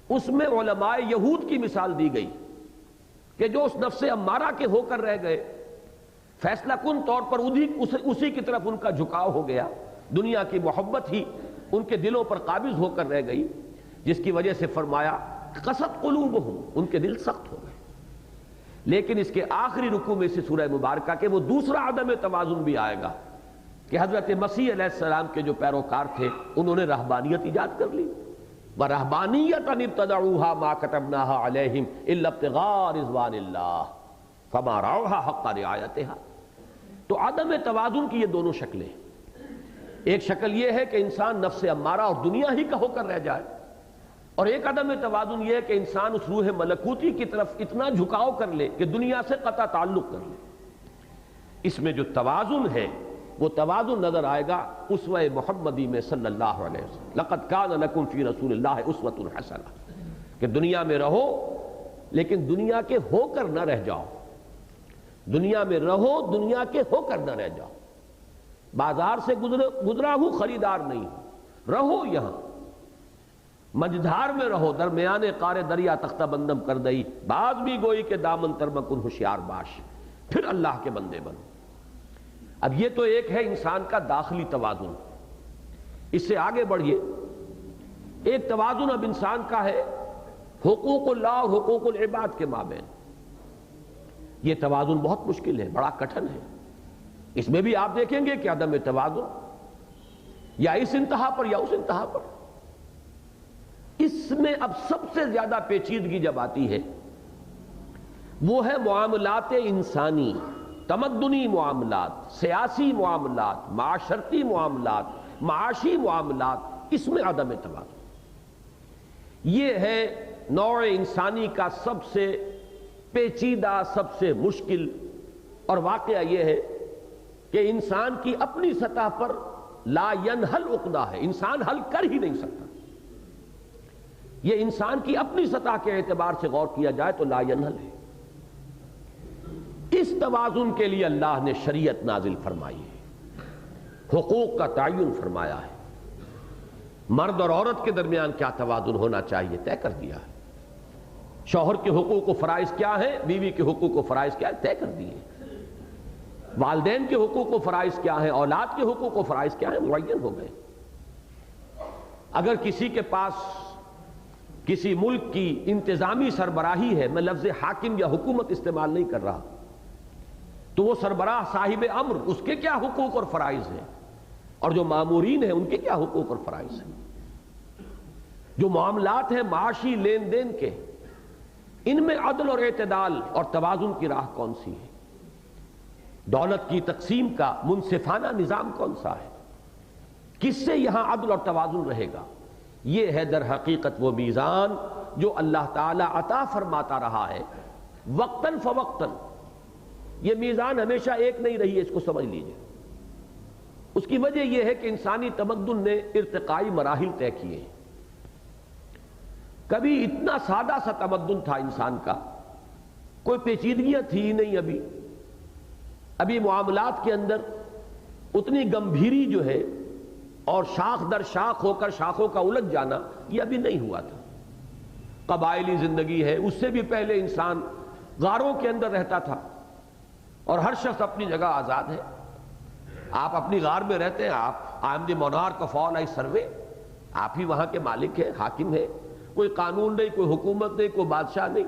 اس میں علماء یہود کی مثال دی گئی کہ جو اس نفس امارہ کے ہو کر رہ گئے، فیصلہ کن طور پر اسی کی طرف ان کا جھکاؤ ہو گیا، دنیا کی محبت ہی ان کے دلوں پر قابض ہو کر رہ گئی، جس کی وجہ سے فرمایا قست قلوبہم، ان کے دل سخت ہو گئے۔ لیکن اس کے آخری رکوع میں سے سورہ مبارکہ کے وہ دوسرا عدم توازن بھی آئے گا کہ حضرت مسیح علیہ السلام کے جو پیروکار تھے انہوں نے رہبانیت ایجاد کر لی، وَرَهْبَانِيَّةً ابْتَدَعُوهَا مَا كَتَبْنَاهَا عَلَيْهِمْ إِلَّا ابْتِغَاءَ رِضْوَانِ اللَّهِ فَمَا رَعَوْهَا حَقَّ رِعَایَتِهَا۔ تو عدم توازن کی یہ دونوں شکلیں، ایک شکل یہ ہے کہ انسان نفس امارہ اور دنیا ہی کا ہو کر رہ جائے، اور ایک عدم توازن یہ ہے کہ انسان اس روح ملکوتی کی طرف اتنا جھکاؤ کر لے کہ دنیا سے قطع تعلق کر لے۔ اس میں جو توازن ہے وہ توازن نظر آئے گا اسوہ محمدی میں صلی اللہ علیہ وسلم۔ لقد کان لکم فی رسول اللہ اسوۃ حسنہ، کہ دنیا میں رہو لیکن دنیا کے ہو کر نہ رہ جاؤ، دنیا میں رہو دنیا کے ہو کر نہ رہ جاؤ، بازار سے گزرا ہوں خریدار نہیں ہوں، رہو یہاں مجدھار میں رہو، درمیان قار دریا تختہ بندم کر دئی، بعض بھی گوئی کہ دامن تر مکن ہوشیار باش، پھر اللہ کے بندے بنو۔ اب یہ تو ایک ہے انسان کا داخلی توازن، اس سے آگے بڑھیے، ایک توازن اب انسان کا ہے حقوق اللہ اور حقوق العباد کے مابین۔ یہ توازن بہت مشکل ہے، بڑا کٹھن ہے، اس میں بھی آپ دیکھیں گے کہ عدم توازن یا اس انتہا پر یا اس انتہا پر۔ اس میں اب سب سے زیادہ پیچیدگی جب آتی ہے وہ ہے معاملات انسانی، تمدنی معاملات، سیاسی معاملات، معاشرتی معاملات، معاشی معاملات، اس میں عدم توازن۔ یہ ہے نوع انسانی کا سب سے پیچیدہ، سب سے مشکل، اور واقعہ یہ ہے کہ انسان کی اپنی سطح پر لا ینحل عقدہ ہے، انسان حل کر ہی نہیں سکتا۔ یہ انسان کی اپنی سطح کے اعتبار سے غور کیا جائے تو لا ینحل ہے۔ اس توازن کے لیے اللہ نے شریعت نازل فرمائی ہے، حقوق کا تعین فرمایا ہے، مرد اور عورت کے درمیان کیا توازن ہونا چاہیے طے کر دیا ہے، شوہر کے حقوق و فرائض کیا ہیں، بیوی کے حقوق و فرائض کیا ہیں طے کر دیے، والدین کے حقوق و فرائض کیا ہیں، اولاد کے حقوق و فرائض کیا ہیں معین ہو گئے۔ اگر کسی کے پاس کسی ملک کی انتظامی سربراہی ہے، میں لفظ حاکم یا حکومت استعمال نہیں کر رہا، تو وہ سربراہ صاحب امر، اس کے کیا حقوق اور فرائض ہیں، اور جو مامورین ہیں ان کے کیا حقوق اور فرائض ہیں۔ جو معاملات ہیں معاشی لین دین کے، ان میں عدل اور اعتدال اور توازن کی راہ کون سی ہے، دولت کی تقسیم کا منصفانہ نظام کون سا ہے، کس سے یہاں عدل اور توازن رہے گا۔ یہ ہے در حقیقت وہ میزان جو اللہ تعالی عطا فرماتا رہا ہے وقتاً فوقتاً۔ یہ میزان ہمیشہ ایک نہیں رہی ہے، اس کو سمجھ لیجئے۔ اس کی وجہ یہ ہے کہ انسانی تمدن نے ارتقائی مراحل طے کیے ہیں۔ کبھی اتنا سادہ سا تمدن تھا انسان کا، کوئی پیچیدگیاں تھی ہی نہیں، ابھی معاملات کے اندر اتنی گمبھیری جو ہے اور شاخ در شاخ ہو کر شاخوں کا الجھ جانا یہ ابھی نہیں ہوا تھا۔ قبائلی زندگی ہے، اس سے بھی پہلے انسان غاروں کے اندر رہتا تھا، اور ہر شخص اپنی جگہ آزاد ہے۔ آپ اپنی غار میں رہتے ہیں، آپ I am the monarch of all I survey, آپ ہی وہاں کے مالک ہیں، حاکم ہیں، کوئی قانون نہیں، کوئی حکومت نہیں، کوئی بادشاہ نہیں،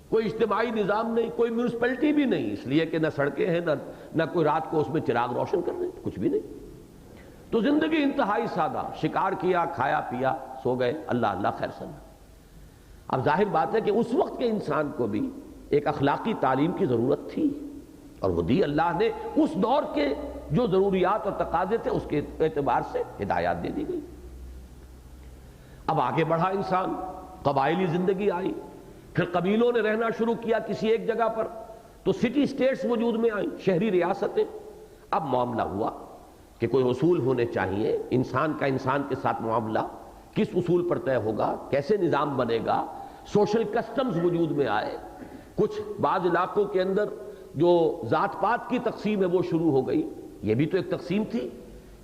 کوئی اجتماعی نظام نہیں، کوئی میونسپلٹی بھی نہیں، اس لیے کہ نہ سڑکیں ہیں نہ کوئی رات کو اس میں چراغ روشن کر رہے ہیں، کچھ بھی نہیں۔ تو زندگی انتہائی سادہ، شکار کیا، کھایا پیا، سو گئے، اللہ اللہ خیر سنا۔ اب ظاہر بات ہے کہ اس وقت کے انسان کو بھی ایک اخلاقی تعلیم کی ضرورت تھی، اور وہ دی اللہ نے، اس دور کے جو ضروریات اور تقاضے تھے اس کے اعتبار سے ہدایات دے دی گئی۔ اب آگے بڑھا انسان، قبائلی زندگی آئی، پھر قبیلوں نے رہنا شروع کیا کسی ایک جگہ پر، تو سٹی سٹیٹس وجود میں آئیں، شہری ریاستیں۔ اب معاملہ ہوا کہ کوئی اصول ہونے چاہیے، انسان کا انسان کے ساتھ معاملہ کس اصول پر طے ہوگا، کیسے نظام بنے گا، سوشل کسٹمز وجود میں آئے۔ کچھ بعض علاقوں کے اندر جو ذات پات کی تقسیم ہے وہ شروع ہو گئی، یہ بھی تو ایک تقسیم تھی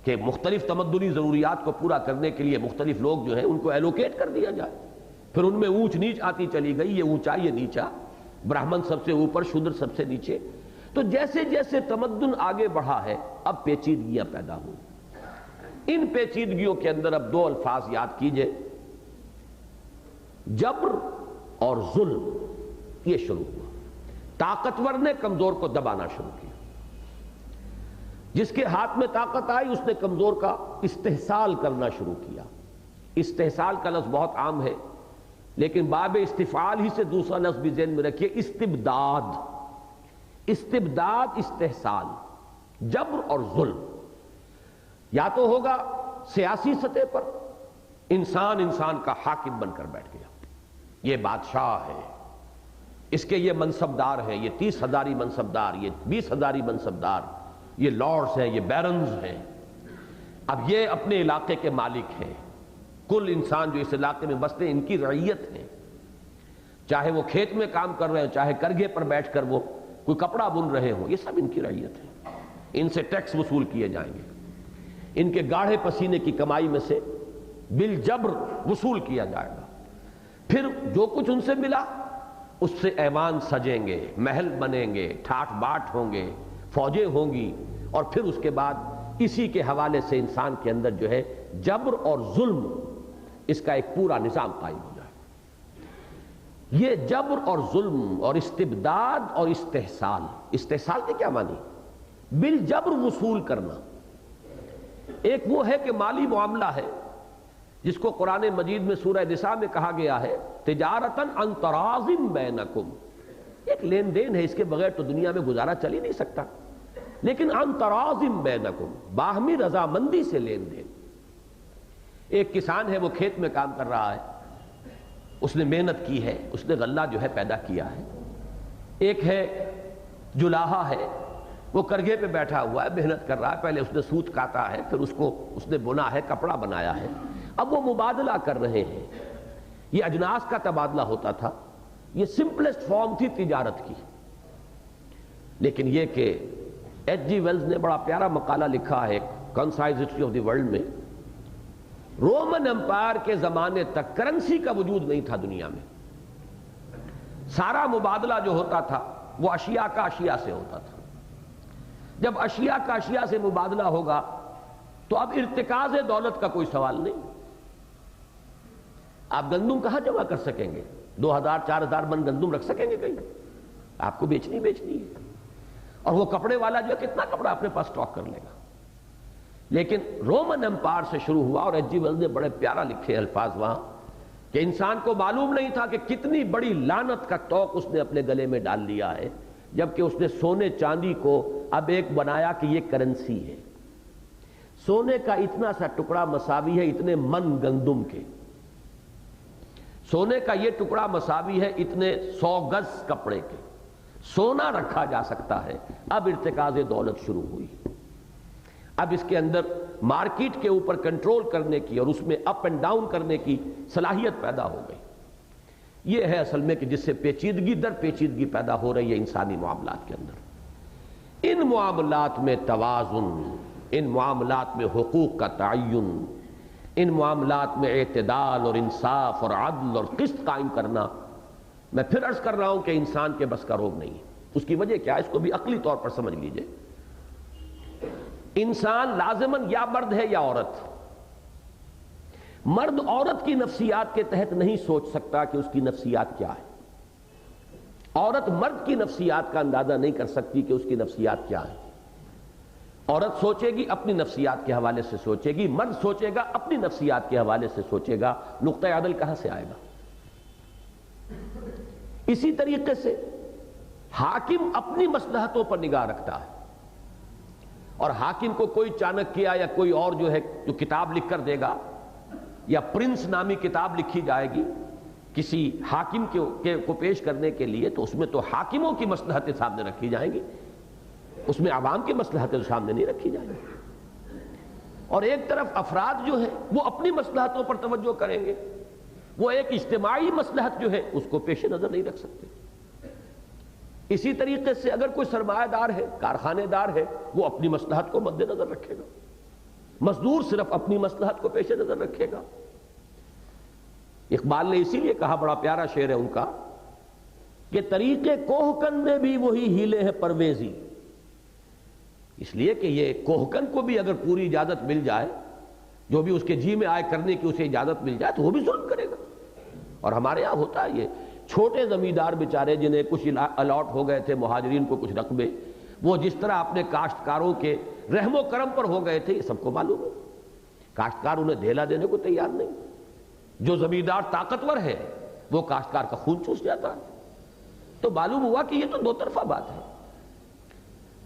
کہ مختلف تمدنی ضروریات کو پورا کرنے کے لیے مختلف لوگ جو ہیں ان کو ایلوکیٹ کر دیا جائے، پھر ان میں اونچ نیچ آتی چلی گئی، یہ اونچا یہ نیچا، برہمن سب سے اوپر، شودر سب سے نیچے۔ تو جیسے جیسے تمدن آگے بڑھا ہے اب پیچیدگیاں پیدا ہوئی۔ ان پیچیدگیوں کے اندر اب دو الفاظ یاد کیجئے، جبر اور ظلم، یہ شروع ہوا۔ طاقتور نے کمزور کو دبانا شروع کیا، جس کے ہاتھ میں طاقت آئی اس نے کمزور کا استحصال کرنا شروع کیا۔ استحصال کا لفظ بہت عام ہے، لیکن باب استفعال ہی سے دوسرا لفظ بھی ذہن میں رکھیے، استبداد۔ استبداد، استحصال، جبر اور ظلم، یا تو ہوگا سیاسی سطح پر انسان انسان کا حاکم بن کر بیٹھ گیا، یہ بادشاہ ہے، اس کے یہ منصبدار ہیں، یہ 30,000 منصبدار، یہ 20,000 منصبدار، یہ لارڈز ہیں، یہ بیرنز ہیں، اب یہ اپنے علاقے کے مالک ہیں، کل انسان جو اس علاقے میں بستے ہیں ان کی رعیت ہیں، چاہے وہ کھیت میں کام کر رہے ہیں، چاہے کرگھے پر بیٹھ کر وہ کوئی کپڑا بن رہے ہوں، یہ سب ان کی رعیت ہے، ان سے ٹیکس وصول کیے جائیں گے، ان کے گاڑھے پسینے کی کمائی میں سے بالجبر وصول کیا جائے گا، پھر جو کچھ ان سے ملا اس سے ایوان سجیں گے، محل بنیں گے، ٹھاٹ باٹ ہوں گے، فوجیں ہوں گی، اور پھر اس کے بعد اسی کے حوالے سے انسان کے اندر جو ہے جبر اور ظلم، اس کا ایک پورا نظام قائم ہو جائے۔ یہ جبر اور ظلم اور استبداد اور استحصال، استحصال کے کیا معنی؟ بالجبر وصول کرنا۔ ایک وہ ہے کہ مالی معاملہ ہے جس کو قرآن مجید میں سورہ نساء میں کہا گیا ہے تجارتاً عن تراض بینکم، ایک لین دین ہے، اس کے بغیر تو دنیا میں گزارا چل ہی نہیں سکتا، لیکن عن تراض بینکم، باہمی رضامندی سے لین دین۔ ایک کسان ہے، وہ کھیت میں کام کر رہا ہے، اس نے محنت کی ہے، اس نے غلہ جو ہے پیدا کیا ہے۔ ایک ہے جلاہا ہے، وہ کرگھے پہ بیٹھا ہوا ہے، محنت کر رہا ہے، پہلے اس نے سوت کاتا ہے، پھر اس نے بنا ہے، کپڑا بنایا ہے، اب وہ مبادلہ کر رہے ہیں۔ یہ اجناس کا تبادلہ ہوتا تھا، یہ سمپلسٹ فارم تھی تجارت کی۔ لیکن یہ کہ ایچ جی ویلز نے بڑا پیارا مقالہ لکھا ہے concise history of the world میں، رومن امپائر کے زمانے تک کرنسی کا وجود نہیں تھا دنیا میں، سارا مبادلہ جو ہوتا تھا وہ اشیاء کا اشیاء سے ہوتا تھا۔ جب اشیاء کا اشیاء سے مبادلہ ہوگا تو اب ارتکاز دولت کا کوئی سوال نہیں۔ آپ گندم کہاں جمع کر سکیں گے؟ 2,000 4,000 من گندم رکھ سکیں گے کہیں؟ آپ کو بیچنی ہے، اور وہ کپڑے والا جو ہے کتنا کپڑا اپنے پاس سٹاک کر لے گا۔ لیکن رومن امپائر سے شروع ہوا، اور ایچ جی ویلز نے بڑے پیارا لکھے الفاظ وہاں کہ انسان کو معلوم نہیں تھا کہ کتنی بڑی لعنت کا توق اس نے اپنے گلے میں ڈال لیا ہے، جبکہ اس نے سونے چاندی کو اب ایک بنایا کہ یہ کرنسی ہے۔ سونے کا اتنا سا ٹکڑا مساوی ہے اتنے من گندم کے، سونے کا یہ ٹکڑا مساوی ہے اتنے 100 گز کپڑے کے، سونا رکھا جا سکتا ہے۔ اب ارتکاز دولت شروع ہوئی، اب اس کے اندر مارکیٹ کے اوپر کنٹرول کرنے کی اور اس میں اپ اینڈ ڈاؤن کرنے کی صلاحیت پیدا ہو گئی۔ یہ ہے اصل میں کہ جس سے پیچیدگی در پیچیدگی پیدا ہو رہی ہے انسانی معاملات کے اندر۔ ان معاملات میں توازن، ان معاملات میں حقوق کا تعین، ان معاملات میں اعتدال اور انصاف اور عدل اور قسط قائم کرنا، میں پھر عرض کر رہا ہوں کہ انسان کے بس کا روگ نہیں ہے۔ اس کی وجہ کیا ہے؟ اس کو بھی عقلی طور پر سمجھ لیجئے۔ انسان لازماً یا مرد ہے یا عورت۔ مرد عورت کی نفسیات کے تحت نہیں سوچ سکتا کہ اس کی نفسیات کیا ہے، عورت مرد کی نفسیات کا اندازہ نہیں کر سکتی کہ اس کی نفسیات کیا ہے۔ عورت سوچے گی اپنی نفسیات کے حوالے سے سوچے گی، مرد سوچے گا اپنی نفسیات کے حوالے سے سوچے گا، نقطہ عدل کہاں سے آئے گا؟ اسی طریقے سے حاکم اپنی مصلحتوں پر نگاہ رکھتا ہے، اور حاکم کو کوئی چانکیہ یا کوئی اور جو ہے جو کتاب لکھ کر دے گا، یا پرنس نامی کتاب لکھی جائے گی کسی حاکم کو پیش کرنے کے لیے، تو اس میں تو حاکموں کی مصلحتیں سامنے رکھی جائیں گی، اس میں عوام کی مصلحتیں سامنے نہیں رکھی جائیں گی۔ اور ایک طرف افراد جو ہیں وہ اپنی مصلحتوں پر توجہ کریں گے، وہ ایک اجتماعی مصلحت جو ہے اس کو پیش نظر نہیں رکھ سکتے۔ اسی طریقے سے اگر کوئی سرمایہ دار ہے، کارخانے دار ہے، وہ اپنی مصلحت کو مد نظر رکھے گا، مزدور صرف اپنی مصلحت کو پیش نظر رکھے گا۔ اقبال نے اسی لیے کہا، بڑا پیارا شعر ہے ان کا، کہ طریقے کوہکن میں بھی وہی ہیلے ہیں پرویزی، اس لیے کہ یہ کوہکن کو بھی اگر پوری اجازت مل جائے، جو بھی اس کے جی میں آئے کرنے کی اسے اجازت مل جائے، تو وہ بھی ظلم کرے گا۔ اور ہمارے ہاں ہوتا ہے یہ چھوٹے زمیندار بیچارے جنہیں کچھ الاٹ ہو گئے تھے، مہاجرین کو کچھ رقبے، وہ جس طرح اپنے کاشتکاروں کے رحم و کرم پر ہو گئے تھے، یہ سب کو معلوم ہے۔ کاشتکار انہیں دھیلا دینے کو تیار نہیں، جو زمیندار طاقتور ہے وہ کاشتکار کا خون چوس جاتا ہے، تو معلوم ہوا کہ یہ تو دو طرفہ بات ہے۔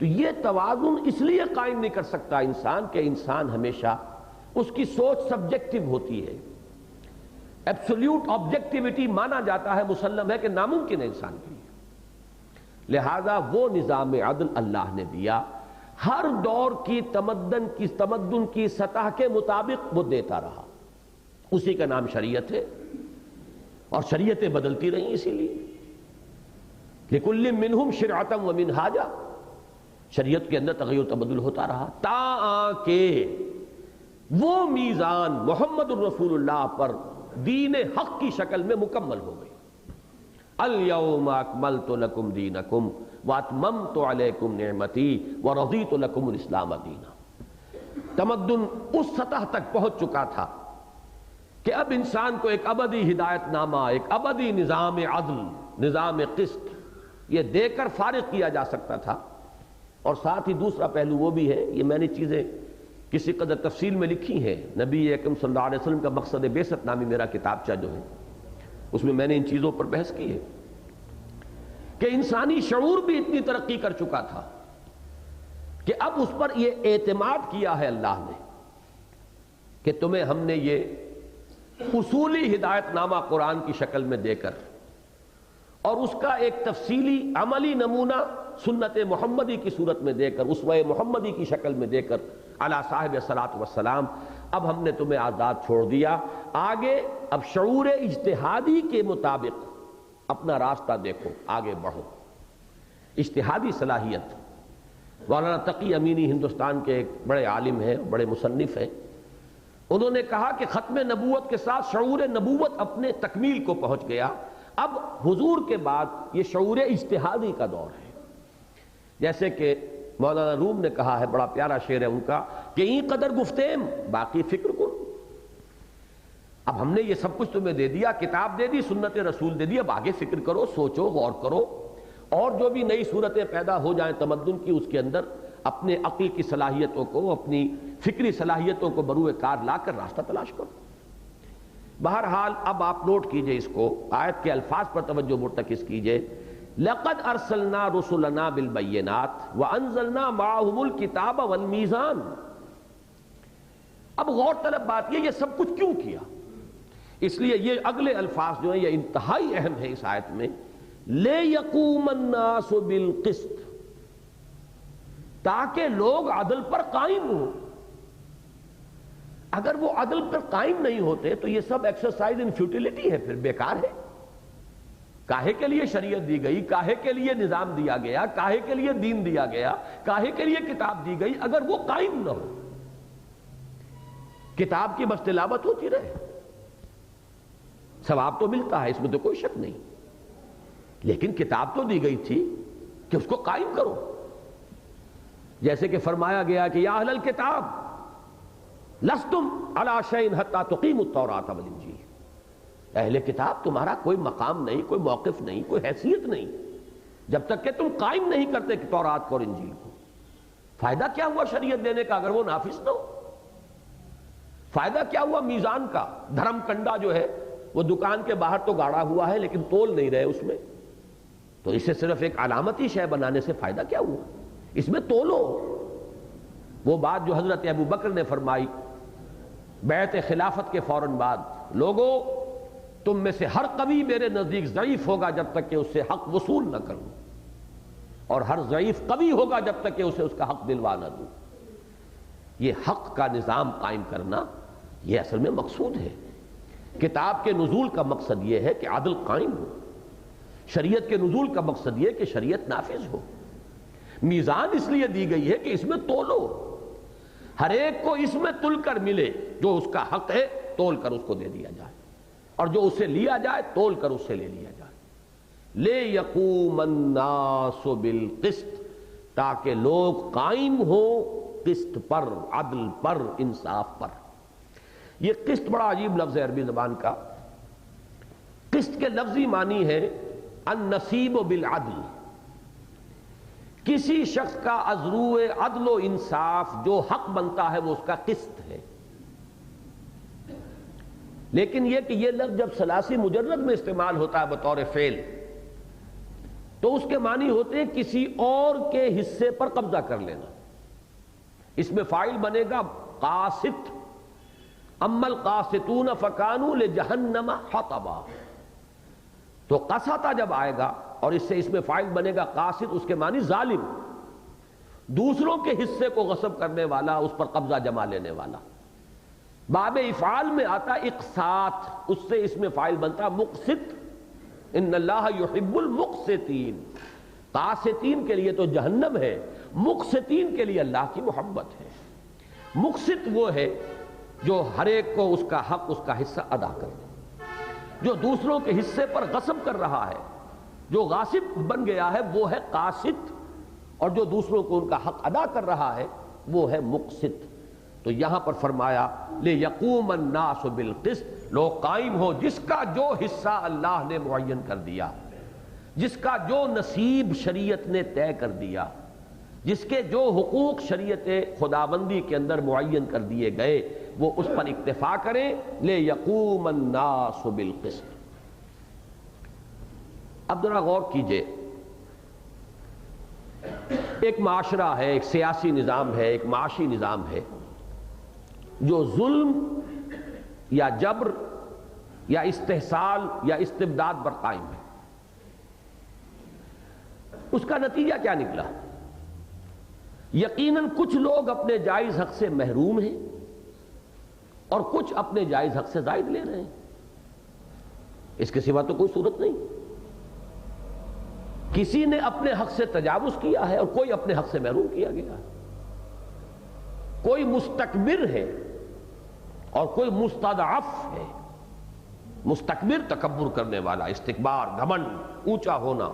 تو یہ توازن اس لیے قائم نہیں کر سکتا انسان کہ انسان ہمیشہ اس کی سوچ سبجیکٹو ہوتی ہے. ایبسولوٹ آبجیکٹیوٹی مانا جاتا ہے، مسلم ہے کہ ناممکن ہے انسان کے لیے. لہذا وہ نظام عدل اللہ نے دیا، ہر دور کی تمدن کی سطح کے مطابق وہ دیتا رہا. اسی کا نام شریعت ہے، اور شریعتیں بدلتی رہیں. اسی لیے لِكُلٍّ مِّنْهُمْ شِرْعَةً وَمِنْهَاجًا، شریعت کے اندر تغیر و تبدل ہوتا رہا تا کہ وہ میزان محمد الرسول اللہ پر دین حق کی شکل میں مکمل ہو گئی. اليوم اکملت لکم دینکم واتممت علیکم نعمتی ورضیت لکم الاسلام دینا. تمدن اس سطح تک پہنچ چکا تھا کہ اب انسان کو ایک ابدی ہدایت نامہ، ایک ابدی نظام عدل، نظام قسط یہ دے کر فارغ کیا جا سکتا تھا. اور ساتھ ہی دوسرا پہلو وہ بھی ہے، یہ میں نے چیزیں کسی قدر تفصیل میں لکھی ہیں. نبی اکرم صلی اللہ علیہ وسلم کا مقصد بعثت نامی میرا کتابچہ جو ہے، اس میں نے ان چیزوں پر بحث کی ہے کہ انسانی شعور بھی اتنی ترقی کر چکا تھا کہ اب اس پر یہ اعتماد کیا ہے اللہ نے کہ تمہیں ہم نے یہ اصولی ہدایت نامہ قرآن کی شکل میں دے کر اور اس کا ایک تفصیلی عملی نمونہ سنت محمدی کی صورت میں دے کر، اسوہ محمدی کی شکل میں دے کر علی صاحب الصلاۃ والسلام، اب ہم نے تمہیں آزاد چھوڑ دیا. آگے اب شعور اجتہادی کے مطابق اپنا راستہ دیکھو، آگے بڑھو. اجتہادی صلاحیت. مولانا تقی امینی ہندوستان کے ایک بڑے عالم ہیں، بڑے مصنف ہیں، انہوں نے کہا کہ ختم نبوت کے ساتھ شعور نبوت اپنے تکمیل کو پہنچ گیا. اب حضور کے بعد یہ شعور اجتہادی کا دور ہے. جیسے کہ مولانا روم نے کہا ہے، بڑا پیارا شعر ہے ان کا کہ این قدر گفتیم باقی فکر کن. اب ہم نے یہ سب کچھ تمہیں دے دیا، کتاب دے دی، سنت رسول دے دی، اب آگے فکر کرو، سوچو، غور کرو، اور جو بھی نئی صورتیں پیدا ہو جائیں تمدن کی، اس کے اندر اپنے عقل کی صلاحیتوں کو، اپنی فکری صلاحیتوں کو بروئے کار لا کر راستہ تلاش کرو. بہرحال اب آپ نوٹ کیجئے اس کو، آیت کے الفاظ پر توجہ مرتکز کیجئے. لقد ارسلنا رسلنا بالبینات وانزلنا معهم الکتاب والمیزان. اب غور طلب بات یہ سب کچھ کیوں کیا؟ اس لیے یہ اگلے الفاظ جو ہیں یہ انتہائی اہم ہے اس آیت میں. لیقوم الناس بالقسط، تاکہ لوگ عدل پر قائم ہوں. اگر وہ عدل پر قائم نہیں ہوتے تو یہ سب ایکسرسائز ان فیوٹیلٹی ہے، پھر بیکار ہے. کاہے کے لیے شریعت دی گئی، کاہے کے لیے نظام دیا گیا، کاہے کے لیے دین دیا گیا، کاہے کے لیے کتاب دی گئی اگر وہ قائم نہ ہو؟ کتاب کی بس تلاوت ہوتی رہے، ثواب تو ملتا ہے، اس میں تو کوئی شک نہیں، لیکن کتاب تو دی گئی تھی کہ اس کو قائم کرو. جیسے کہ فرمایا گیا کہ یا اہل الکتاب لستم علی شیء حتی تقیموا التوراۃ والانجیل. اہل کتاب تمہارا کوئی مقام نہیں، کوئی موقف نہیں، کوئی حیثیت نہیں جب تک کہ تم قائم نہیں کرتے تورات کو اور انجیل کو. فائدہ کیا ہوا شریعت دینے کا اگر وہ نافذ نہ ہو؟ فائدہ کیا ہوا میزان کا؟ دھرم کنڈا جو ہے وہ دکان کے باہر تو گاڑا ہوا ہے لیکن تول نہیں رہے اس میں، تو اسے صرف ایک علامتی شے بنانے سے فائدہ کیا ہوا؟ اس میں تولو. وہ بات جو حضرت ابو بکر نے فرمائی بیعت خلافت کے فوراً بعد، لوگوں تم میں سے ہر قوی میرے نزدیک ضعیف ہوگا جب تک کہ اس سے حق وصول نہ کروں، اور ہر ضعیف قوی ہوگا جب تک کہ اسے اس کا حق دلوا نہ دوں. یہ حق کا نظام قائم کرنا یہ اصل میں مقصود ہے. کتاب کے نزول کا مقصد یہ ہے کہ عدل قائم ہو، شریعت کے نزول کا مقصد یہ ہے کہ شریعت نافذ ہو. میزان اس لیے دی گئی ہے کہ اس میں تولو، ہر ایک کو اس میں تل کر ملے، جو اس کا حق ہے تول کر اس کو دے دیا جائے، اور جو اسے لیا جائے تول کر اس سے لے لیا جائے. لیقوم الناس بالقسط، تاکہ لوگ قائم ہو قسط پر، عدل پر، انصاف پر. یہ قسط بڑا عجیب لفظ ہے عربی زبان کا. قسط کے لفظی معنی ہے النصیب بالعدل، کسی شخص کا از روئے عدل و انصاف جو حق بنتا ہے وہ اس کا قسط ہے. لیکن یہ کہ یہ لفظ جب ثلاثی مجرد میں استعمال ہوتا ہے بطور فعل تو اس کے معنی ہوتے ہیں کسی اور کے حصے پر قبضہ کر لینا. اس میں فاعل بنے گا قاسط. اما القاسطون فکانوا لجہنم حطبا. تو قسطا جب آئے گا اور اس میں فاعل بنے گا قاسط، اس کے معنی ظالم، دوسروں کے حصے کو غصب کرنے والا، اس پر قبضہ جما لینے والا. باب افعال میں آتا اقساط، اس سے اس میں فاعل بنتا مقسط. ان اللہ یحب المقسطین. قاسطین کے لیے تو جہنم ہے، مقسطین کے لیے اللہ کی محبت ہے. مقسط وہ ہے جو ہر ایک کو اس کا حق، اس کا حصہ ادا کر دے. جو دوسروں کے حصے پر غصب کر رہا ہے، جو غاصب بن گیا ہے، وہ ہے قاسط، اور جو دوسروں کو ان کا حق ادا کر رہا ہے وہ ہے مقسط. تو یہاں پر فرمایا لِيَقُومَ النَّاسُ بِالْقِسْطِ، لوگ قائم ہو جس کا جو حصہ اللہ نے معین کر دیا، جس کا جو نصیب شریعت نے طے کر دیا، جس کے جو حقوق شریعت خداوندی کے اندر معین کر دیے گئے، وہ اس پر اکتفا کریں. لِيَقُومَ النَّاسُ بِالْقِسْطِ. اب ذرا غور کیجئے، ایک معاشرہ ہے، ایک سیاسی نظام ہے، ایک معاشی نظام ہے جو ظلم یا جبر یا استحصال یا استبداد پر قائم ہے. اس کا نتیجہ کیا نکلا؟ یقیناً کچھ لوگ اپنے جائز حق سے محروم ہیں اور کچھ اپنے جائز حق سے زائد لے رہے ہیں. اس کے سوا تو کوئی صورت نہیں. کسی نے اپنے حق سے تجاوز کیا ہے اور کوئی اپنے حق سے محروم کیا گیا ہے. کوئی مستکبر ہے اور کوئی مستضعف ہے. مستکبر تکبر کرنے والا، استکبار، گھمنڈ، اونچا ہونا.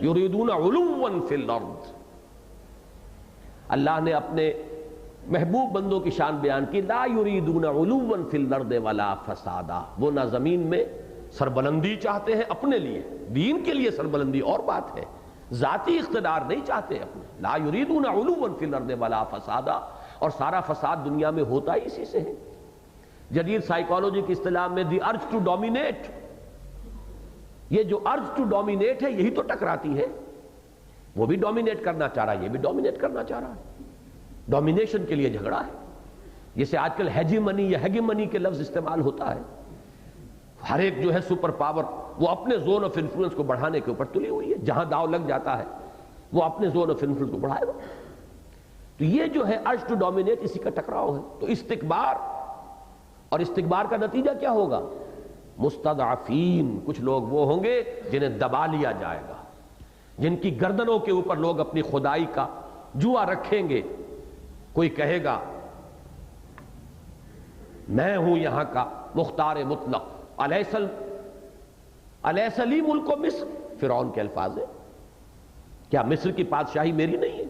یریدون علوا فی الارض. اللہ نے اپنے محبوب بندوں کی شان بیان کی، لا یریدون علوا فی الارض ولا فسادا. وہ نہ زمین میں سربلندی چاہتے ہیں اپنے لیے، دین کے لیے سربلندی اور بات ہے، ذاتی اقتدار نہیں چاہتے اپنے. لا یریدون علوا فی الارض ولا فسادا. اور سارا فساد دنیا میں ہوتا ہی اسی سے ہے. جدید سائیکالوجی کی اصطلاح میں دی ارج ٹو ڈومینیٹ. یہ جو ارج ٹو ڈومینیٹ ہے یہی تو ٹکراتی ہے. وہ بھی ڈومینیٹ کرنا چاہ رہا ہے، یہ بھی ڈومینیٹ کرنا چاہ رہا ہے. ڈومینیشن کے لیے جھگڑا ہے. جسے آج کل ہیجیمنی یا ہیگیمنی کے لفظ استعمال ہوتا ہے. ہر ایک جو ہے سپر پاور وہ اپنے زون آف انفلوئنس کو بڑھانے کے اوپر تلی ہوئی ہے. جہاں داؤ لگ جاتا ہے وہ اپنے زون آف انفلوئنس کو بڑھائے گا. تو یہ جو ہے ارج ٹو ڈومینیٹ، اسی کا ٹکراؤ ہے. تو استکبار، اور استکبار کا نتیجہ کیا ہوگا؟ مستضعفین. کچھ لوگ وہ ہوں گے جنہیں دبا لیا جائے گا، جن کی گردنوں کے اوپر لوگ اپنی خدائی کا جوا رکھیں گے. کوئی کہے گا میں ہوں یہاں کا مختار مطلق، الیس لی ملک مصر. فرعون کے الفاظ ہیں، کیا مصر کی بادشاہی میری نہیں ہے؟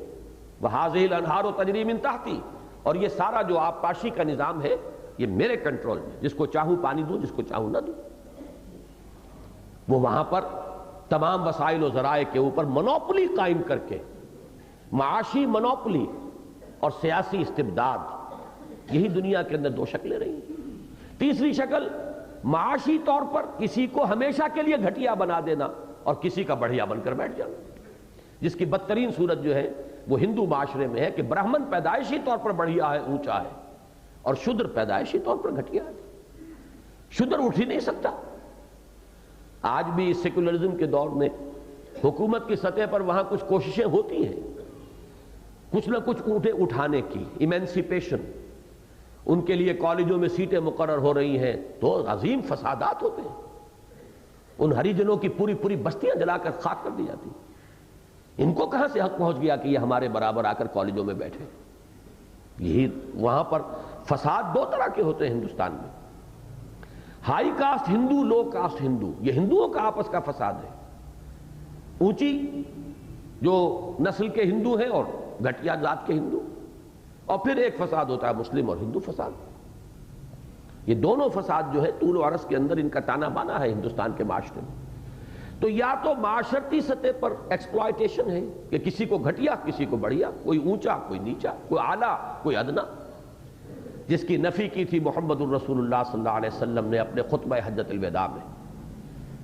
وَهَٰذِهِ الْأَنْهَارُ تَجْرِي مِن تَحْتِي. اور یہ سارا جو آبپاشی کا نظام ہے یہ میرے کنٹرول میں، جس کو چاہوں پانی دوں، جس کو چاہوں نہ دوں. وہ وہاں پر تمام وسائل و ذرائع کے اوپر منوپلی قائم کر کے، معاشی منوپلی اور سیاسی استبداد، یہی دنیا کے اندر دو شکلیں رہی ہیں. تیسری شکل معاشی طور پر کسی کو ہمیشہ کے لیے گھٹیا بنا دینا اور کسی کا بڑھیا بن کر بیٹھ جانا. جس کی بدترین صورت جو ہے وہ ہندو معاشرے میں ہے کہ برہمن پیدائشی طور پر بڑھیا ہے، اونچا ہے، اور شودر پیدائشی طور پر گھٹیا ہے. شودر اٹھ ہی نہیں سکتا. آج بھی اس سیکولرزم کے دور میں حکومت کی سطح پر وہاں کچھ کوششیں ہوتی ہیں، کچھ نہ کچھ اٹھانے کی، ایمینسیپیشن. ان کے لیے کالجوں میں سیٹیں مقرر ہو رہی ہیں تو عظیم فسادات ہوتے ہیں. ان ہریجنوں کی پوری پوری بستیاں جلا کر خاک کر دی جاتی. ان کو کہاں سے حق پہنچ گیا کہ یہ ہمارے برابر آ کر کالجوں میں بیٹھے؟ یہی وہاں پر فساد دو طرح کے ہوتے ہیں ہندوستان میں. ہائی کاسٹ ہندو، لو کاسٹ ہندو، یہ ہندوؤں کا آپس کا فساد ہے. اونچی جو نسل کے ہندو ہیں اور گھٹیا ذات کے ہندو. اور پھر ایک فساد ہوتا ہے مسلم اور ہندو فساد. یہ دونوں فساد جو ہے طول و عرض کے اندر ان کا تانا بانا ہے ہندوستان کے معاشرے میں. تو یا تو معاشرتی سطح پر ایکسپلائٹیشن ہے کہ کسی کو گھٹیا، کسی کو بڑھیا، کوئی اونچا، کوئی نیچا، کوئی اعلیٰ، کوئی ادنا، جس کی نفی کی تھی محمد الرسول اللہ صلی اللہ علیہ وسلم نے اپنے خطبہ حجۃ الوداع میں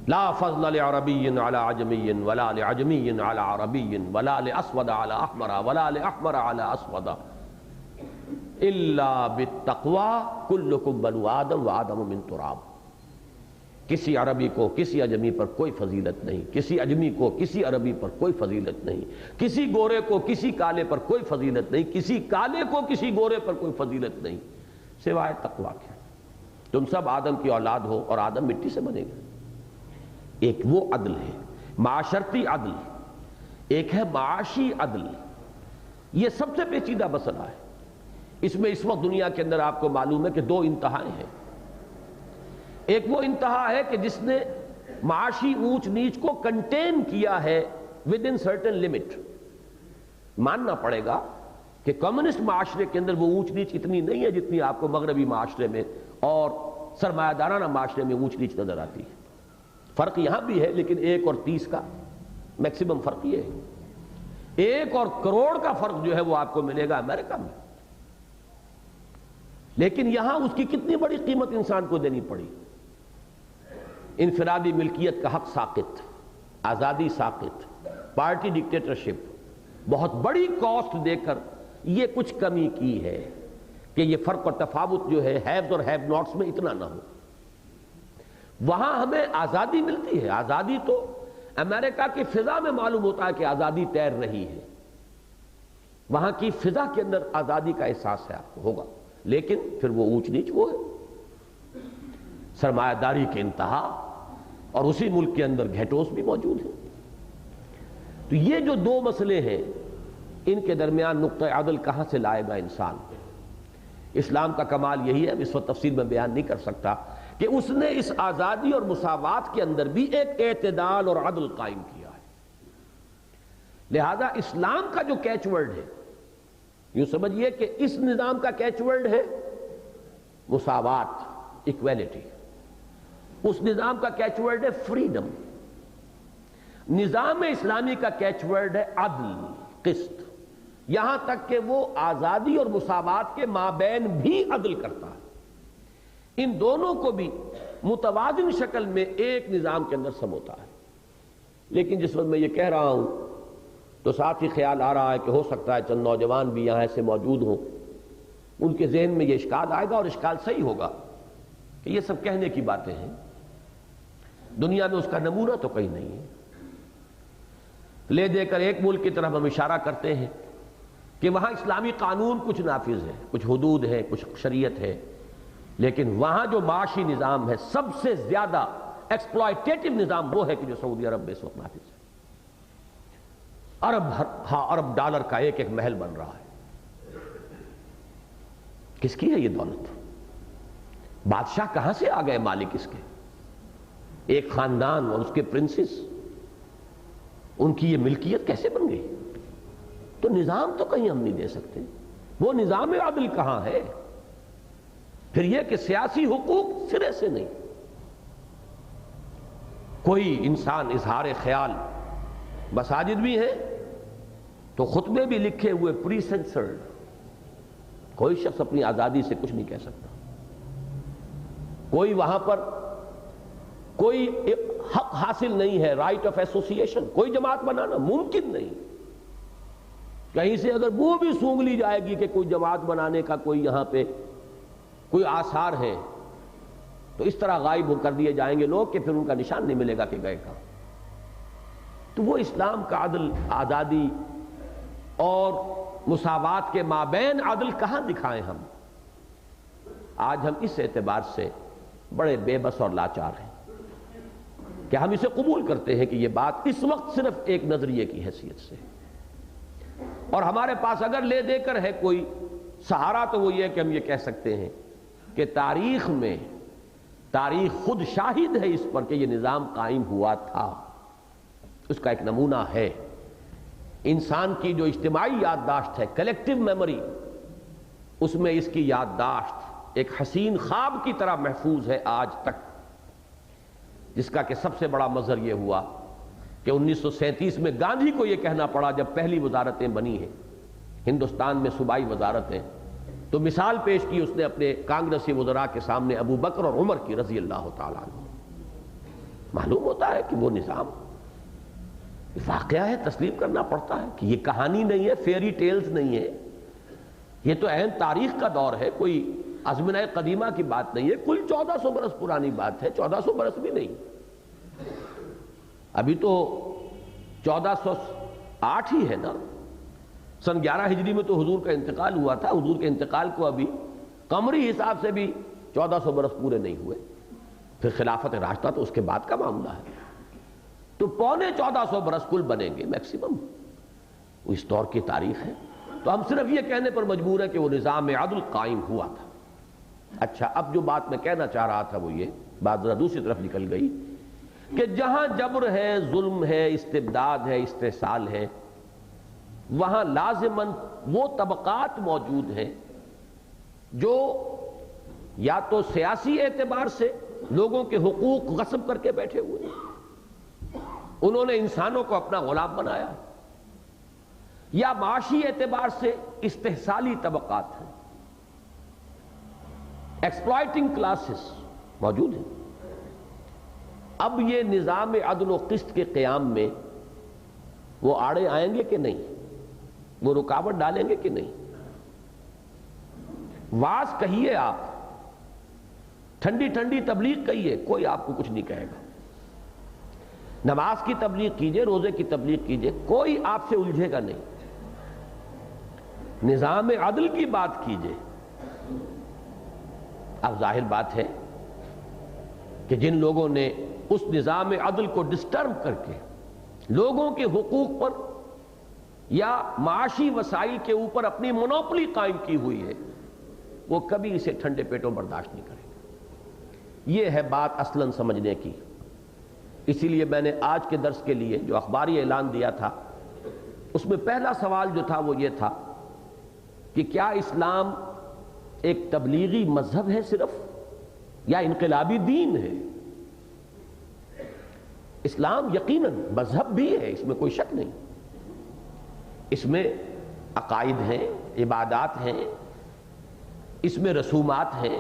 لا فضل لعربی علی عجمی ولا لعجمی علی عربی ولا لاسود علی احمر ولا لاحمر علی اسود الا بالتقوی کلکم بنو آدم وآدم من تراب۔ کسی عربی کو کسی عجمی پر کوئی فضیلت نہیں، کسی عجمی کو کسی عربی پر کوئی فضیلت نہیں، کسی گورے کو کسی کالے پر کوئی فضیلت نہیں، کسی کالے کو کسی گورے پر کوئی فضیلت نہیں سوائے تقوی کے۔ تم سب آدم کی اولاد ہو اور آدم مٹی سے بنے گا۔ ایک وہ عدل ہے معاشرتی عدل، ایک ہے معاشی عدل۔ یہ سب سے پیچیدہ مسئلہ ہے۔ اس میں اس وقت دنیا کے اندر آپ کو معلوم ہے کہ دو انتہائیں ہیں۔ ایک وہ انتہا ہے کہ جس نے معاشی اونچ نیچ کو کنٹین کیا ہے ود ان سرٹن لمٹ۔ ماننا پڑے گا کہ کمیونسٹ معاشرے کے اندر وہ اونچ نیچ اتنی نہیں ہے جتنی آپ کو مغربی معاشرے میں اور سرمایہ دارانہ معاشرے میں اونچ نیچ نظر آتی ہے۔ فرق یہاں بھی ہے، لیکن 1 اور 30 کا میکسیمم فرق یہ ہے۔ 1 اور کروڑ کا فرق جو ہے وہ آپ کو ملے گا امریکہ میں، لیکن یہاں اس کی کتنی بڑی قیمت انسان کو دینی پڑی۔ انفرادی ملکیت کا حق ساقط، آزادی ساقط، پارٹی ڈکٹیٹرشپ، بہت بڑی کاسٹ دے کر یہ کچھ کمی کی ہے کہ یہ فرق اور تفاوت جو ہے ہیوز اور ہیو ناٹس میں اتنا نہ ہو۔ وہاں ہمیں آزادی ملتی ہے، آزادی تو امریکہ کی فضا میں معلوم ہوتا ہے کہ آزادی تیر رہی ہے، وہاں کی فضا کے اندر آزادی کا احساس ہے، آپ کو ہوگا، لیکن پھر وہ اونچ نیچ وہ ہے، سرمایہ داری کے انتہا، اور اسی ملک کے اندر گھیٹوس بھی موجود ہیں۔ تو یہ جو دو مسئلے ہیں ان کے درمیان نقطہ عدل کہاں سے لائے گا انسان؟ اسلام کا کمال یہی ہے، اس وقت تفصیل میں بیان نہیں کر سکتا، کہ اس نے اس آزادی اور مساوات کے اندر بھی ایک اعتدال اور عدل قائم کیا ہے۔ لہذا اسلام کا جو کیچ ورڈ ہے، یوں سمجھیے کہ اس نظام کا کیچ ورڈ ہے مساوات، ایکویلٹی۔ اس نظام کا کیچ ورڈ ہے فریڈم۔ نظام اسلامی کا کیچ ورڈ ہے عدل، قسط، یہاں تک کہ وہ آزادی اور مساوات کے مابین بھی عدل کرتا ہے۔ ان دونوں کو بھی متوازن شکل میں ایک نظام کے اندر سموتا ہے۔ لیکن جس وقت میں یہ کہہ رہا ہوں تو ساتھ ہی خیال آ رہا ہے کہ ہو سکتا ہے چند نوجوان بھی یہاں ایسے موجود ہوں، ان کے ذہن میں یہ اشکال آئے گا، اور اشکال صحیح ہوگا، کہ یہ سب کہنے کی باتیں ہیں، دنیا میں اس کا نمونہ تو کہیں نہیں ہے۔ لے دے کر ایک ملک کی طرف ہم اشارہ کرتے ہیں کہ وہاں اسلامی قانون کچھ نافذ ہے، کچھ حدود ہے، کچھ شریعت ہے، لیکن وہاں جو معاشی نظام ہے سب سے زیادہ ایکسپلائٹیٹو نظام وہ ہے کہ جو سعودی عرب میں اس وقت نافذ ہے۔ ارب ڈالر کا ایک ایک محل بن رہا ہے۔ کس کی ہے یہ دولت؟ بادشاہ کہاں سے آ گئے مالک اس کے؟ ایک خاندان اور اس کے پرنسس، ان کی یہ ملکیت کیسے بن گئی؟ تو نظام تو کہیں ہم نہیں دے سکتے، وہ نظام عدل کہاں ہے؟ پھر یہ کہ سیاسی حقوق سرے سے نہیں، کوئی انسان اظہار خیال، مساجد بھی ہیں تو خطبے بھی لکھے ہوئے پری سینسرڈ، کوئی شخص اپنی آزادی سے کچھ نہیں کہہ سکتا، کوئی وہاں پر کوئی حق حاصل نہیں ہے، رائٹ آف ایسوسیشن، کوئی جماعت بنانا ممکن نہیں۔ کہیں سے اگر وہ بھی سونگ لی جائے گی کہ کوئی جماعت بنانے کا کوئی یہاں پہ کوئی آثار ہے، تو اس طرح غائب کر دیے جائیں گے لوگ کہ پھر ان کا نشان نہیں ملے گا کہ گئے کہاں۔ تو وہ اسلام کا عدل، آزادی اور مساوات کے مابین عدل کہاں دکھائیں ہم؟ آج ہم اس اعتبار سے بڑے بے بس اور لاچار ہیں کہ ہم اسے قبول کرتے ہیں کہ یہ بات اس وقت صرف ایک نظریے کی حیثیت سے، اور ہمارے پاس اگر لے دے کر ہے کوئی سہارا تو وہ یہ کہ ہم یہ کہہ سکتے ہیں کہ تاریخ میں تاریخ خود شاہد ہے اس پر کہ یہ نظام قائم ہوا تھا، اس کا ایک نمونہ ہے۔ انسان کی جو اجتماعی یادداشت ہے، کلیکٹیو میموری، اس میں اس کی یادداشت ایک حسین خواب کی طرح محفوظ ہے آج تک، جس کا کہ سب سے بڑا مظہر یہ ہوا کہ 1937 میں گاندھی کو یہ کہنا پڑا جب پہلی وزارتیں بنی ہیں ہندوستان میں، صوبائی وزارتیں، تو مثال پیش کی اس نے اپنے کانگریسی وزراء کے سامنے ابو بکر اور عمر کی رضی اللہ تعالیٰ عنہ، معلوم ہوتا ہے کہ وہ نظام واقعہ ہے، تسلیم کرنا پڑتا ہے کہ یہ کہانی نہیں ہے، فیری ٹیلز نہیں ہے، یہ تو عین تاریخ کا دور ہے، کوئی ازمنہ قدیمہ کی بات نہیں ہے، کل 1400 برس پرانی بات ہے، 1400 برس بھی نہیں، ابھی تو 1408 ہی ہے نا۔ سن 11 ہجری میں تو حضور کا انتقال ہوا تھا، حضور کے انتقال کو ابھی قمری حساب سے بھی 1400 برس پورے نہیں ہوئے، پھر خلافت راشدہ تو اس کے بعد کا معاملہ ہے، تو 1450 برس کل بنیں گے میکسیمم، اس دور کی تاریخ ہے۔ تو ہم صرف یہ کہنے پر مجبور ہیں کہ وہ نظام عدل قائم ہوا تھا۔ اچھا، اب جو بات میں کہنا چاہ رہا تھا وہ یہ بات ذرا دوسری طرف نکل گئی کہ جہاں جبر ہے، ظلم ہے، استبداد ہے، استحصال ہے، وہاں لازماً وہ طبقات موجود ہیں جو یا تو سیاسی اعتبار سے لوگوں کے حقوق غصب کر کے بیٹھے ہوئے ہیں، انہوں نے انسانوں کو اپنا غلام بنایا، یا معاشی اعتبار سے استحصالی طبقات ہیں، ایکسپلائٹنگ کلاسز موجود ہیں۔ اب یہ نظام عدل و قسط کے قیام میں وہ آڑے آئیں گے کہ نہیں، وہ رکاوٹ ڈالیں گے کہ نہیں؟ واز کہیے، آپ ٹھنڈی ٹھنڈی تبلیغ کہیے، کوئی آپ کو کچھ نہیں کہے گا، نماز کی تبلیغ کیجئے، روزے کی تبلیغ کیجئے، کوئی آپ سے الجھے گا نہیں، نظام عدل کی بات کیجئے۔ اب ظاہر بات ہے کہ جن لوگوں نے اس نظام عدل کو ڈسٹرب کر کے لوگوں کے حقوق پر یا معاشی وسائل کے اوپر اپنی مونوپلی قائم کی ہوئی ہے، وہ کبھی اسے ٹھنڈے پیٹوں برداشت نہیں کریں گے۔ یہ ہے بات اصلاً سمجھنے کی۔ اسی لیے میں نے آج کے درس کے لیے جو اخباری اعلان دیا تھا، اس میں پہلا سوال جو تھا وہ یہ تھا کہ کیا اسلام ایک تبلیغی مذہب ہے صرف، یا انقلابی دین ہے؟ اسلام یقیناً مذہب بھی ہے، اس میں کوئی شک نہیں، اس میں عقائد ہیں، عبادات ہیں، اس میں رسومات ہیں،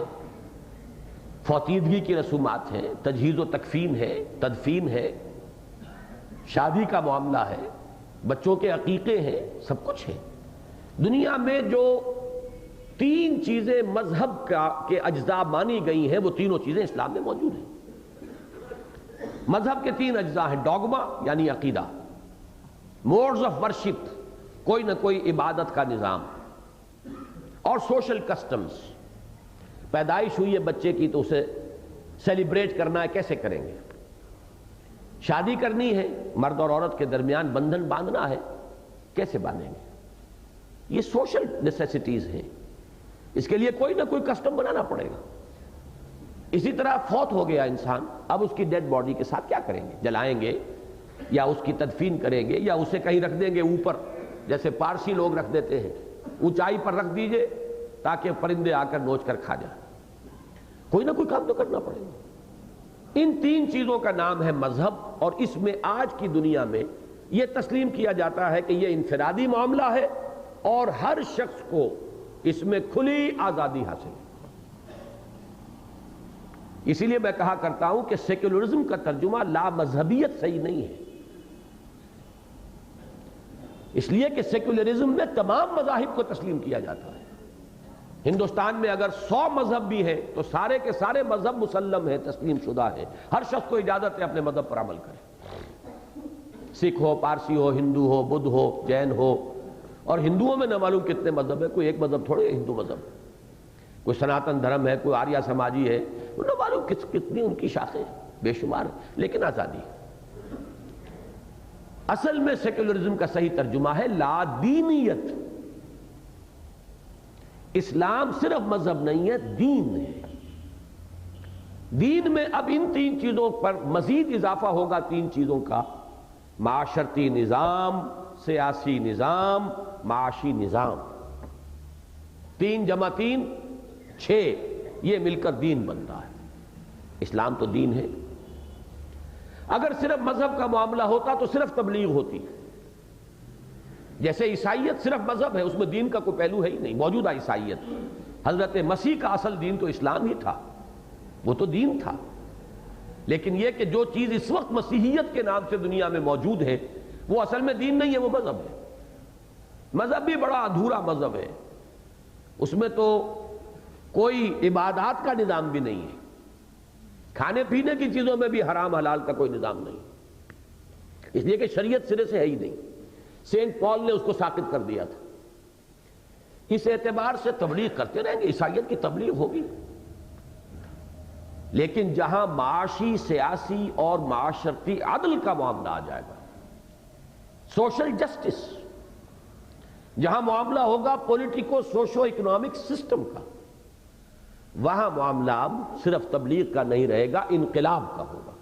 فوتیدگی کی رسومات ہیں، تجہیز و تکفین ہے، تدفین ہے، شادی کا معاملہ ہے، بچوں کے عقیقے ہیں، سب کچھ ہے۔ دنیا میں جو 3 چیزیں مذہب کے اجزاء مانی گئی ہیں، وہ تینوں چیزیں اسلام میں موجود ہیں۔ مذہب کے 3 اجزاء ہیں: ڈوگما یعنی عقیدہ، موڈز آف ورشپ کوئی نہ کوئی عبادت کا نظام، اور سوشل کسٹمز، پیدائش ہوئی ہے بچے کی تو اسے سیلیبریٹ کرنا ہے، کیسے کریں گے؟ شادی کرنی ہے، مرد اور عورت کے درمیان بندھن باندھنا ہے، کیسے باندھیں گے؟ یہ سوشل نیسیسٹیز ہیں، اس کے لیے کوئی نہ کوئی کسٹم بنانا پڑے گا۔ اسی طرح فوت ہو گیا انسان، اب اس کی ڈیڈ باڈی کے ساتھ کیا کریں گے؟ جلائیں گے یا اس کی تدفین کریں گے یا اسے کہیں رکھ دیں گے اوپر، جیسے پارسی لوگ رکھ دیتے ہیں، اونچائی پر رکھ دیجئے تاکہ پرندے آ کر نوچ کر کھا جائیں؟ کوئی نہ کوئی کام تو کرنا پڑے گا۔ ان 3 چیزوں کا نام ہے مذہب، اور اس میں آج کی دنیا میں یہ تسلیم کیا جاتا ہے کہ یہ انفرادی معاملہ ہے اور ہر شخص کو اس میں کھلی آزادی حاصل ہے۔ اسی لیے میں کہا کرتا ہوں کہ سیکولرزم کا ترجمہ لا مذہبیت صحیح نہیں ہے، اس لیے کہ سیکولرزم میں تمام مذاہب کو تسلیم کیا جاتا ہے۔ ہندوستان میں اگر 100 مذہب بھی ہیں تو سارے کے سارے مذہب مسلم ہیں، تسلیم شدہ ہیں، ہر شخص کو اجازت ہے اپنے مذہب پر عمل کرے، سکھ ہو، پارسی ہو، ہندو ہو، بدھ ہو، جین ہو، اور ہندوؤں میں نہ معلوم کتنے مذہب ہے، کوئی ایک مذہب تھوڑے ہے ہندو مذہب، کوئی سناتن دھرم ہے، کوئی آریہ سماجی ہے، نہ معلوم کتنی ان کی شاخیں بے شمار ہیں، لیکن آزادی۔ اصل میں سیکولرزم کا صحیح ترجمہ ہے لا دینیت۔ اسلام صرف مذہب نہیں ہے، دین ہے۔ دین میں اب ان 3 چیزوں پر مزید اضافہ ہوگا، 3 چیزوں کا: معاشرتی نظام، سیاسی نظام، معاشی نظام۔ 3 × 3 6، یہ مل کر دین بنتا ہے۔ اسلام تو دین ہے۔ اگر صرف مذہب کا معاملہ ہوتا تو صرف تبلیغ ہوتی، جیسے عیسائیت صرف مذہب ہے، اس میں دین کا کوئی پہلو ہے ہی نہیں۔ موجودہ عیسائیت، حضرت مسیح کا اصل دین تو اسلام ہی تھا، وہ تو دین تھا، لیکن یہ کہ جو چیز اس وقت مسیحیت کے نام سے دنیا میں موجود ہے وہ اصل میں دین نہیں ہے، وہ مذہب ہے۔ مذہب بھی بڑا ادھورا مذہب ہے، اس میں تو کوئی عبادات کا نظام بھی نہیں ہے، کھانے پینے کی چیزوں میں بھی حرام حلال کا کوئی نظام نہیں، اس لیے کہ شریعت سرے سے ہے ہی نہیں۔ سینٹ پال نے اس کو ساقط کر دیا تھا۔ اس اعتبار سے تبلیغ کرتے رہیں گے، عیسائیت کی تبلیغ ہوگی، لیکن جہاں معاشی، سیاسی اور معاشرتی عدل کا معاملہ آ جائے گا، سوشل جسٹس، جہاں معاملہ ہوگا پولیٹیکو سوشو اکنامک سسٹم کا، وہاں معاملہ اب صرف تبلیغ کا نہیں رہے گا، انقلاب کا ہوگا۔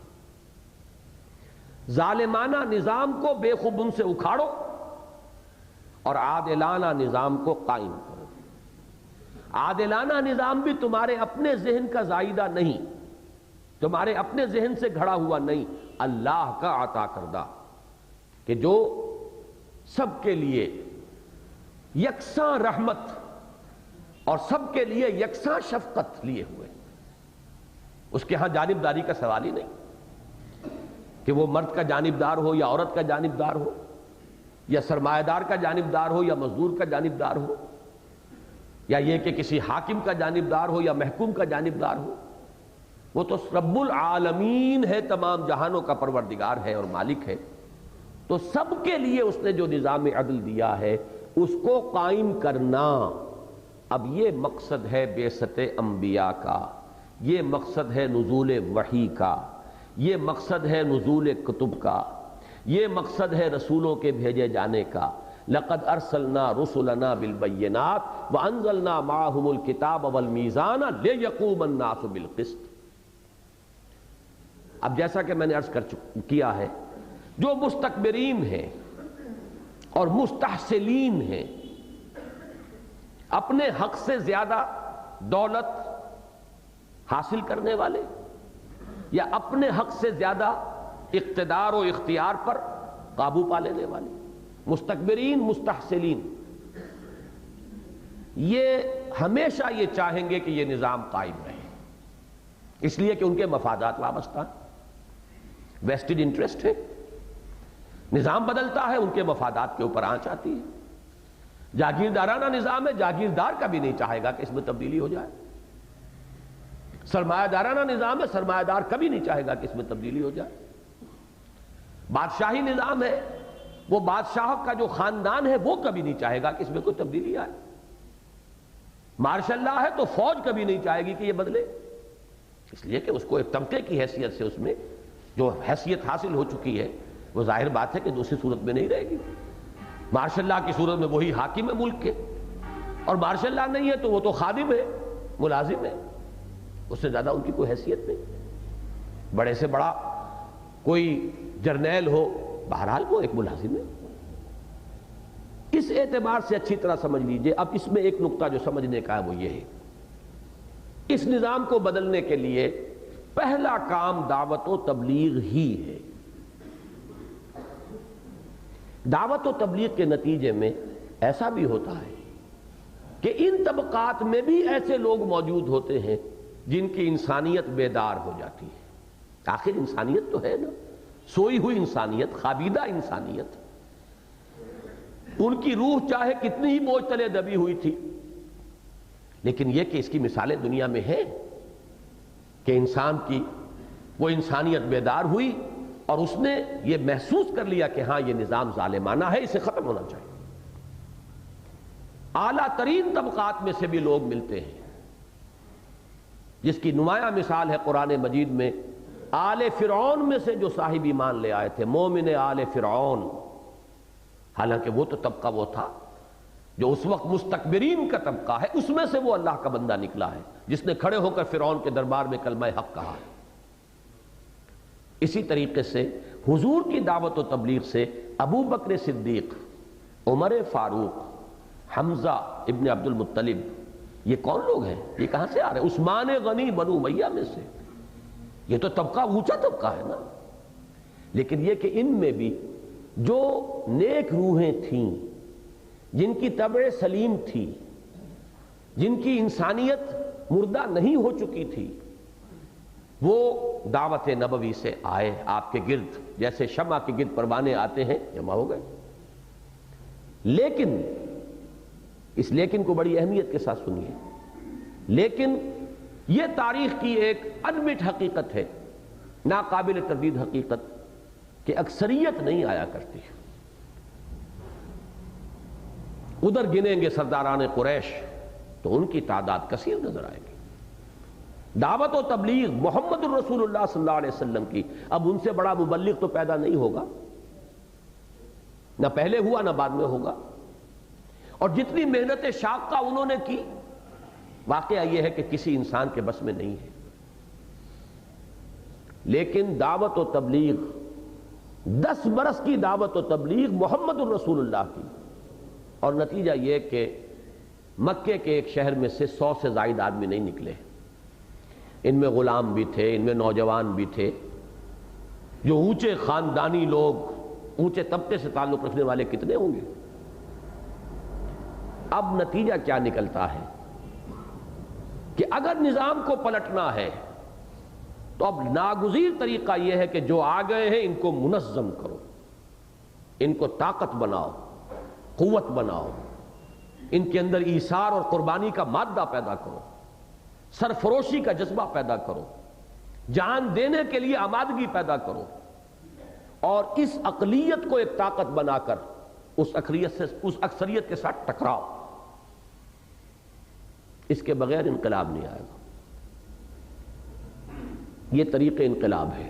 ظالمانہ نظام کو بے خبن سے اکھاڑو اور عادلانہ نظام کو قائم کرو۔ عادلانہ نظام بھی تمہارے اپنے ذہن کا زائدہ نہیں، تمہارے اپنے ذہن سے گھڑا ہوا نہیں، اللہ کا عطا کردہ، کہ جو سب کے لیے یکساں رحمت اور سب کے لیے یکساں شفقت لیے ہوئے، اس کے ہاں جانبداری کا سوال ہی نہیں کہ وہ مرد کا جانبدار ہو یا عورت کا جانبدار ہو، یا سرمایہ دار کا جانبدار ہو یا مزدور کا جانبدار ہو، یا یہ کہ کسی حاکم کا جانبدار ہو یا محکوم کا جانبدار ہو۔ وہ تو رب العالمین ہے، تمام جہانوں کا پروردگار ہے اور مالک ہے، تو سب کے لیے اس نے جو نظام عدل دیا ہے اس کو قائم کرنا۔ اب یہ مقصد ہے بعثت انبیاء کا، یہ مقصد ہے نزول وحی کا، یہ مقصد ہے نزول کتب کا، یہ مقصد ہے رسولوں کے بھیجے جانے کا۔ لقد ارسلنا رسلنا بالبینات وانزلنا معهم الکتاب والمیزان لیقوم الناس بالقسط۔ اب جیسا کہ میں نے عرض کیا ہے، جو مستکبرین ہیں اور مستحسلین ہیں، اپنے حق سے زیادہ دولت حاصل کرنے والے یا اپنے حق سے زیادہ اقتدار و اختیار پر قابو پا لینے والے، مستکبرین مستحسلین، یہ ہمیشہ یہ چاہیں گے کہ یہ نظام قائم رہے، اس لیے کہ ان کے مفادات وابستہ ہیں، ویسٹڈ انٹرسٹ ہے، نظام بدلتا ہے ان کے مفادات کے اوپر آنچ آتی ہے۔ جاگیردارانہ نظام ہے، جاگیردار کبھی نہیں چاہے گا کہ اس میں تبدیلی ہو جائے۔ سرمایہ دارانہ نظام ہے، سرمایہ دار کبھی نہیں چاہے گا کہ اس میں تبدیلی ہو جائے۔ بادشاہی نظام ہے، وہ بادشاہ کا جو خاندان ہے وہ کبھی نہیں چاہے گا کہ اس میں کوئی تبدیلی آئے۔ مارشل لا ہے تو فوج کبھی نہیں چاہے گی کہ یہ بدلے، اس لیے کہ اس کو ایک طبقے کی حیثیت سے اس میں جو حیثیت حاصل ہو چکی ہے وہ ظاہر بات ہے کہ دوسری صورت میں نہیں رہے گی۔ مارشل لا کی صورت میں وہی حاکم ہے ملک کے، اور مارشل لا نہیں ہے تو وہ تو خادم ہے، ملازم ہے، اس سے زیادہ ان کی کوئی حیثیت نہیں۔ بڑے سے بڑا کوئی جرنیل ہو، بہرحال وہ ایک ملازم ہے۔ اس اعتبار سے اچھی طرح سمجھ لیجئے۔ اب اس میں ایک نقطہ جو سمجھنے کا ہے وہ یہ ہے، اس نظام کو بدلنے کے لیے پہلا کام دعوت و تبلیغ ہی ہے۔ دعوت و تبلیغ کے نتیجے میں ایسا بھی ہوتا ہے کہ ان طبقات میں بھی ایسے لوگ موجود ہوتے ہیں جن کی انسانیت بیدار ہو جاتی ہے۔ آخر انسانیت تو ہے نا، سوئی ہوئی انسانیت، خوابیدہ انسانیت، ان کی روح چاہے کتنی ہی بوجھ تلے دبی ہوئی تھی، لیکن یہ کہ اس کی مثالیں دنیا میں ہیں کہ انسان کی وہ انسانیت بیدار ہوئی اور اس نے یہ محسوس کر لیا کہ ہاں یہ نظام ظالمانہ ہے، اسے ختم ہونا چاہیے۔ اعلیٰ ترین طبقات میں سے بھی لوگ ملتے ہیں، جس کی نمایاں مثال ہے قرآن مجید میں آل فرعون میں سے جو صاحب ایمان لے آئے تھے، مومن آل فرعون۔ حالانکہ وہ تو طبقہ وہ تھا جو اس وقت مستکبرین کا طبقہ ہے، اس میں سے وہ اللہ کا بندہ نکلا ہے جس نے کھڑے ہو کر فرعون کے دربار میں کلمہ حق کہا ہے۔ اسی طریقے سے حضور کی دعوت و تبلیغ سے ابو بکر صدیق، عمر فاروق، حمزہ ابن عبد المطلب، یہ کون لوگ ہیں؟ یہ کہاں سے آ رہے ہیں؟ عثمان غنی بنو امیہ میں سے۔ یہ تو طبقہ اونچا طبقہ ہے نا، لیکن یہ کہ ان میں بھی جو نیک روحیں تھیں، جن کی طبع سلیم تھی، جن کی انسانیت مردہ نہیں ہو چکی تھی، وہ دعوت نبوی سے آئے آپ کے گرد، جیسے شمع کے گرد پروانے آتے ہیں، جمع ہو گئے۔ لیکن اس لیکن کو بڑی اہمیت کے ساتھ سنیے، لیکن یہ تاریخ کی ایک انمٹ حقیقت ہے، ناقابل تردید حقیقت، کہ اکثریت نہیں آیا کرتی۔ ادھر گنیں گے سرداران قریش تو ان کی تعداد کثیر نظر آئے گی۔ دعوت و تبلیغ محمد الرسول اللہ صلی اللہ علیہ وسلم کی، اب ان سے بڑا مبلغ تو پیدا نہیں ہوگا، نہ پہلے ہوا نہ بعد میں ہوگا، اور جتنی محنت شاقہ انہوں نے کی، واقعہ یہ ہے کہ کسی انسان کے بس میں نہیں ہے۔ لیکن دعوت و تبلیغ، 10 برس کی دعوت و تبلیغ محمد الرسول اللہ کی، اور نتیجہ یہ کہ مکے کے ایک شہر میں سے 100 سے زائد آدمی نہیں نکلے۔ ان میں غلام بھی تھے، ان میں نوجوان بھی تھے، جو اونچے خاندانی لوگ، اونچے طبقے سے تعلق رکھنے والے کتنے ہوں گے۔ اب نتیجہ کیا نکلتا ہے کہ اگر نظام کو پلٹنا ہے تو اب ناگزیر طریقہ یہ ہے کہ جو آ گئے ہیں ان کو منظم کرو، ان کو طاقت بناؤ، قوت بناؤ، ان کے اندر ایثار اور قربانی کا مادہ پیدا کرو، سرفروشی کا جذبہ پیدا کرو، جان دینے کے لیے آمادگی پیدا کرو، اور اس اقلیت کو ایک طاقت بنا کر اس اکثریت کے ساتھ ٹکراؤ۔ اس کے بغیر انقلاب نہیں آئے گا۔ یہ طریق انقلاب ہے۔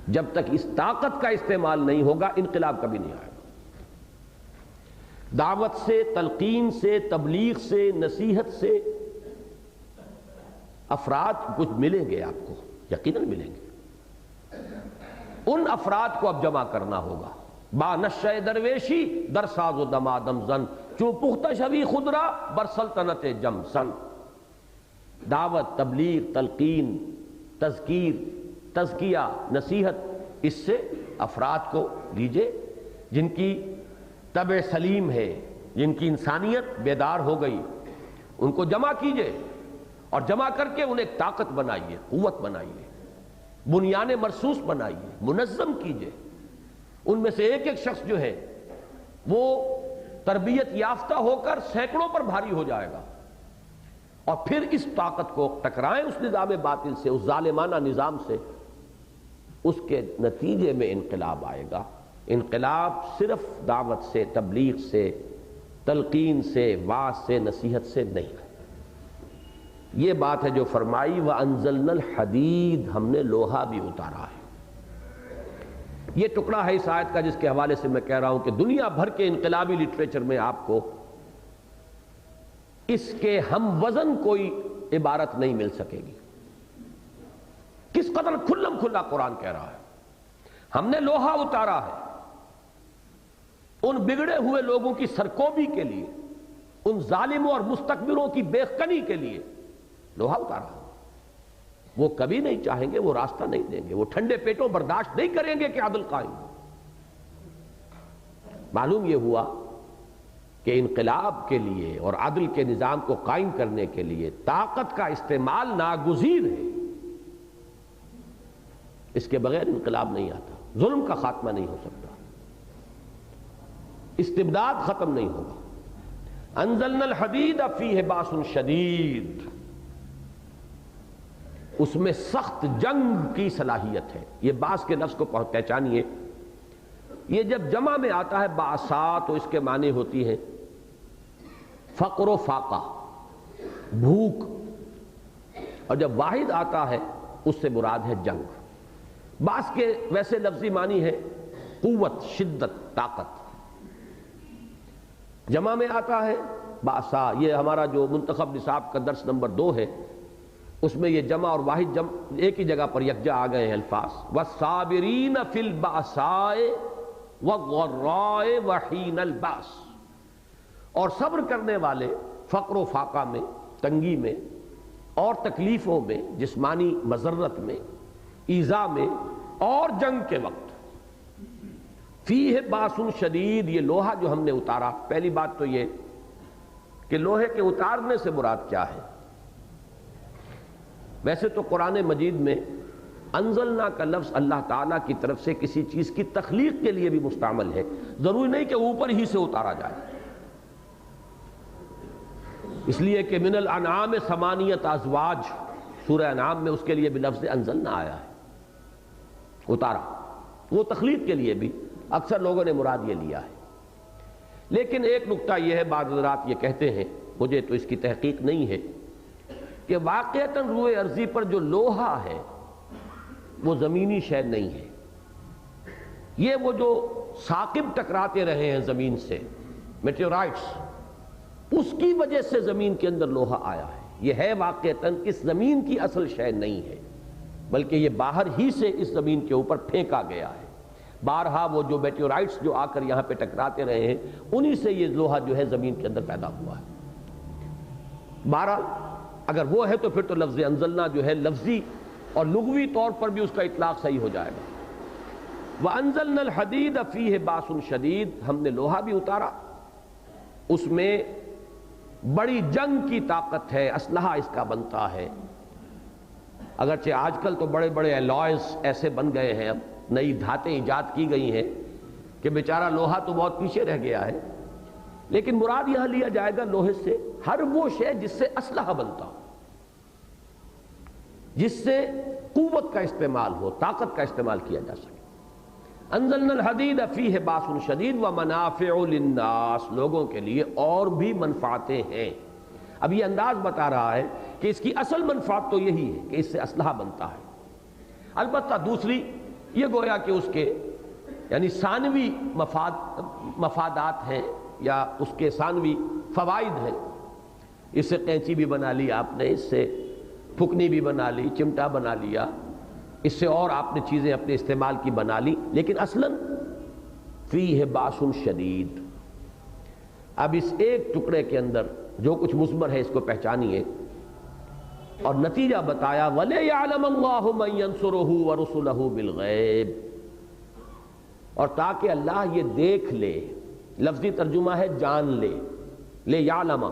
جب تک اس طاقت کا استعمال نہیں ہوگا انقلاب کبھی نہیں آئے گا۔ دعوت سے، تلقین سے، تبلیغ سے، نصیحت سے افراد کچھ ملیں گے آپ کو، یقیناً ملیں گے۔ ان افراد کو اب جمع کرنا ہوگا۔ با نشہ درویشی در ساز و دمادم زن، چون پختہ شوی خودرا بر سلطنت جم سن۔ دعوت، تبلیغ، تلقین، تذکیر، تزکیہ، نصیحت، اس سے افراد کو لیجئے جن کی طبع سلیم ہے، جن کی انسانیت بیدار ہو گئی، ان کو جمع کیجئے، اور جمع کر کے انہیں ایک طاقت بنائیے، قوت بنائیے، بنیان مرصوص بنائیے، منظم کیجئے۔ ان میں سے ایک ایک شخص جو ہے وہ تربیت یافتہ ہو کر سینکڑوں پر بھاری ہو جائے گا، اور پھر اس طاقت کو ٹکرائیں اس نظام باطل سے، اس ظالمانہ نظام سے، اس کے نتیجے میں انقلاب آئے گا۔ انقلاب صرف دعوت سے، تبلیغ سے، تلقین سے، وعظ سے، نصیحت سے نہیں۔ یہ بات ہے جو فرمائی وَأَنزَلْنَا الْحَدِيدَ، ہم نے لوہا بھی اتارا ہے۔ یہ ٹکڑا ہے اس آیت کا جس کے حوالے سے میں کہہ رہا ہوں کہ دنیا بھر کے انقلابی لٹریچر میں آپ کو اس کے ہم وزن کوئی عبارت نہیں مل سکے گی۔ کس قدر کھلم کھلا قرآن کہہ رہا ہے، ہم نے لوہا اتارا ہے ان بگڑے ہوئے لوگوں کی سرکوبی کے لیے، ان ظالموں اور مستکبروں کی بےخنی کے لیے لوہا اتارا۔ وہ کبھی نہیں چاہیں گے، وہ راستہ نہیں دیں گے، وہ ٹھنڈے پیٹوں برداشت نہیں کریں گے کہ عدل قائم۔ معلوم یہ ہوا کہ انقلاب کے لیے اور عدل کے نظام کو قائم کرنے کے لیے طاقت کا استعمال ناگزیر ہے۔ اس کے بغیر انقلاب نہیں آتا، ظلم کا خاتمہ نہیں ہو سکتا، استبداد ختم نہیں ہوگا۔ انزلنا الحدید فیہ باس شدید، اس میں سخت جنگ کی صلاحیت ہے۔ یہ باس کے لفظ کو پہچانیے، یہ جب جمع میں آتا ہے باسا تو اس کے معنی ہوتی ہے فقر و فاقہ، بھوک، اور جب واحد آتا ہے اس سے مراد ہے جنگ۔ باس کے ویسے لفظی معنی ہے قوت، شدت، طاقت۔ جمع میں آتا ہے باسا، یہ ہمارا جو منتخب نصاب کا درس نمبر 2 ہے اس میں یہ جمع اور واحد جمع ایک ہی جگہ پر یکجا آ گئے ہیں الفاظ۔ وَالصَّابِرِينَ فِي الْبَأْسَاءِ وَالضَّرَّاءِ وَحِينَ الْبَأْسِ، اور صبر کرنے والے فقر و فاقہ میں، تنگی میں اور تکلیفوں میں، جسمانی مضرت میں، ایذا میں اور جنگ کے وقت۔ فیہ باس شدید، یہ لوہا جو ہم نے اتارا، پہلی بات تو یہ کہ لوہے کے اتارنے سے مراد کیا ہے؟ ویسے تو قرآن مجید میں انزلنا کا لفظ اللہ تعالیٰ کی طرف سے کسی چیز کی تخلیق کے لیے بھی مستعمل ہے، ضروری نہیں کہ اوپر ہی سے اتارا جائے، اس لیے کہ من الانعام ثمانیۃ ازواج سورہ انعام میں اس کے لیے بھی لفظ انزلنا آیا ہے، اتارا، وہ تخلیق کے لیے بھی اکثر لوگوں نے مراد یہ لیا ہے۔ لیکن ایک نکتہ یہ ہے، بعض حضرات یہ کہتے ہیں، مجھے تو اس کی تحقیق نہیں ہے، کہ واقعتاً روئے ارضی پر جو لوہا ہے وہ زمینی شے نہیں ہے، یہ وہ جو ثاقب ٹکراتے رہے ہیں زمین سے، میٹیورائٹس، اس کی وجہ سے زمین کے اندر لوہا آیا ہے، یہ ہے واقعتاً اس زمین کی اصل شے نہیں ہے، بلکہ یہ باہر ہی سے اس زمین کے اوپر پھینکا گیا ہے۔ بارہا وہ جو میٹیورائٹس جو آ کر یہاں پہ ٹکراتے رہے ہیں، انہی سے یہ لوہا جو ہے زمین کے اندر پیدا ہوا ہے۔ بہرحال اگر وہ ہے تو پھر تو لفظ انزلنا جو ہے لفظی اور لغوی طور پر بھی اس کا اطلاق صحیح ہو جائے گا۔ وَأَنزَلْنَا الْحَدِيدَ فِيهِ بَأْسٌ شَدِيدٌ، ہم نے لوہا بھی اتارا، اس میں بڑی جنگ کی طاقت ہے، اسلحہ اس کا بنتا ہے۔ اگرچہ آج کل تو بڑے بڑے الوائز ایسے بن گئے ہیں، اب نئی دھاتیں ایجاد کی گئی ہیں کہ بیچارہ لوہا تو بہت پیچھے رہ گیا ہے، لیکن مراد یہاں لیا جائے گا لوہے سے ہر وہ شے جس سے اسلحہ بنتا ہو، جس سے قوت کا استعمال ہو، طاقت کا استعمال کیا جا سکے۔ انزلنا الحدید فیہ باس شدید ومنافع للناس، لوگوں کے لیے اور بھی منفعتیں ہیں۔ اب یہ انداز بتا رہا ہے کہ اس کی اصل منفعت تو یہی ہے کہ اس سے اسلحہ بنتا ہے، البتہ دوسری یہ گویا کہ اس کے یعنی ثانوی مفادات ہیں یا اس کے ثانوی فوائد ہیں۔ اس سے قینچی بھی بنا لی آپ نے، اس سے پھکنی بھی بنا لی، چمٹا بنا لیا، اس سے اور آپ نے چیزیں اپنے استعمال کی بنا لی، لیکن اصلاً فیہ باس شدید۔ اب اس ایک ٹکڑے کے اندر جو کچھ مثمر ہے اس کو پہچانیے، اور نتیجہ بتایا وَلِيَعْلَمَ اللَّهُ مَن يَنصُرُهُ وَرُسُلَهُ بِالْغَيْبِ، اور تاکہ اللہ یہ دیکھ لے، لفظی ترجمہ ہے جان لے، لے یعلم،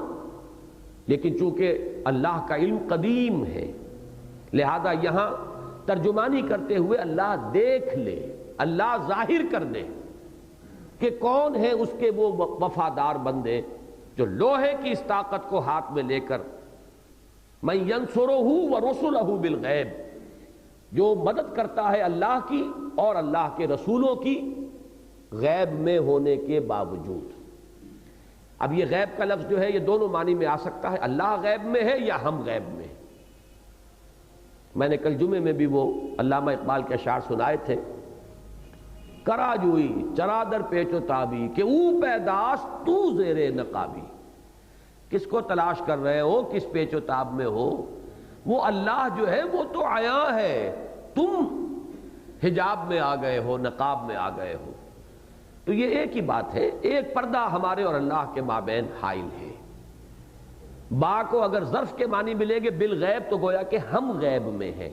لیکن چونکہ اللہ کا علم قدیم ہے لہذا یہاں ترجمانی کرتے ہوئے اللہ دیکھ لے، اللہ ظاہر کر دے کہ کون ہے اس کے وہ وفادار بندے جو لوہے کی اس طاقت کو ہاتھ میں لے کر من ینصرہ ورسلہ بالغیب، جو مدد کرتا ہے اللہ کی اور اللہ کے رسولوں کی غیب میں ہونے کے باوجود۔ اب یہ غیب کا لفظ جو ہے یہ دونوں معنی میں آ سکتا ہے، اللہ غیب میں ہے یا ہم غیب میں ہیں۔ میں نے کل جمعے میں بھی وہ علامہ اقبال کے اشعار سنائے تھے، کرا جوئی چرادر پیچ و تابی کہ او پیداست تو زیر نقابی، کس کو تلاش کر رہے ہو، کس پیچ و تاب میں ہو، وہ اللہ جو ہے وہ تو عیاں ہے، تم حجاب میں آ گئے ہو، نقاب میں آ گئے ہو۔ تو یہ ایک ہی بات ہے، ایک پردہ ہمارے اور اللہ کے مابین حائل ہے۔ با کو اگر ظرف کے معنی ملیں گے بالغیب تو گویا کہ ہم غیب میں ہیں۔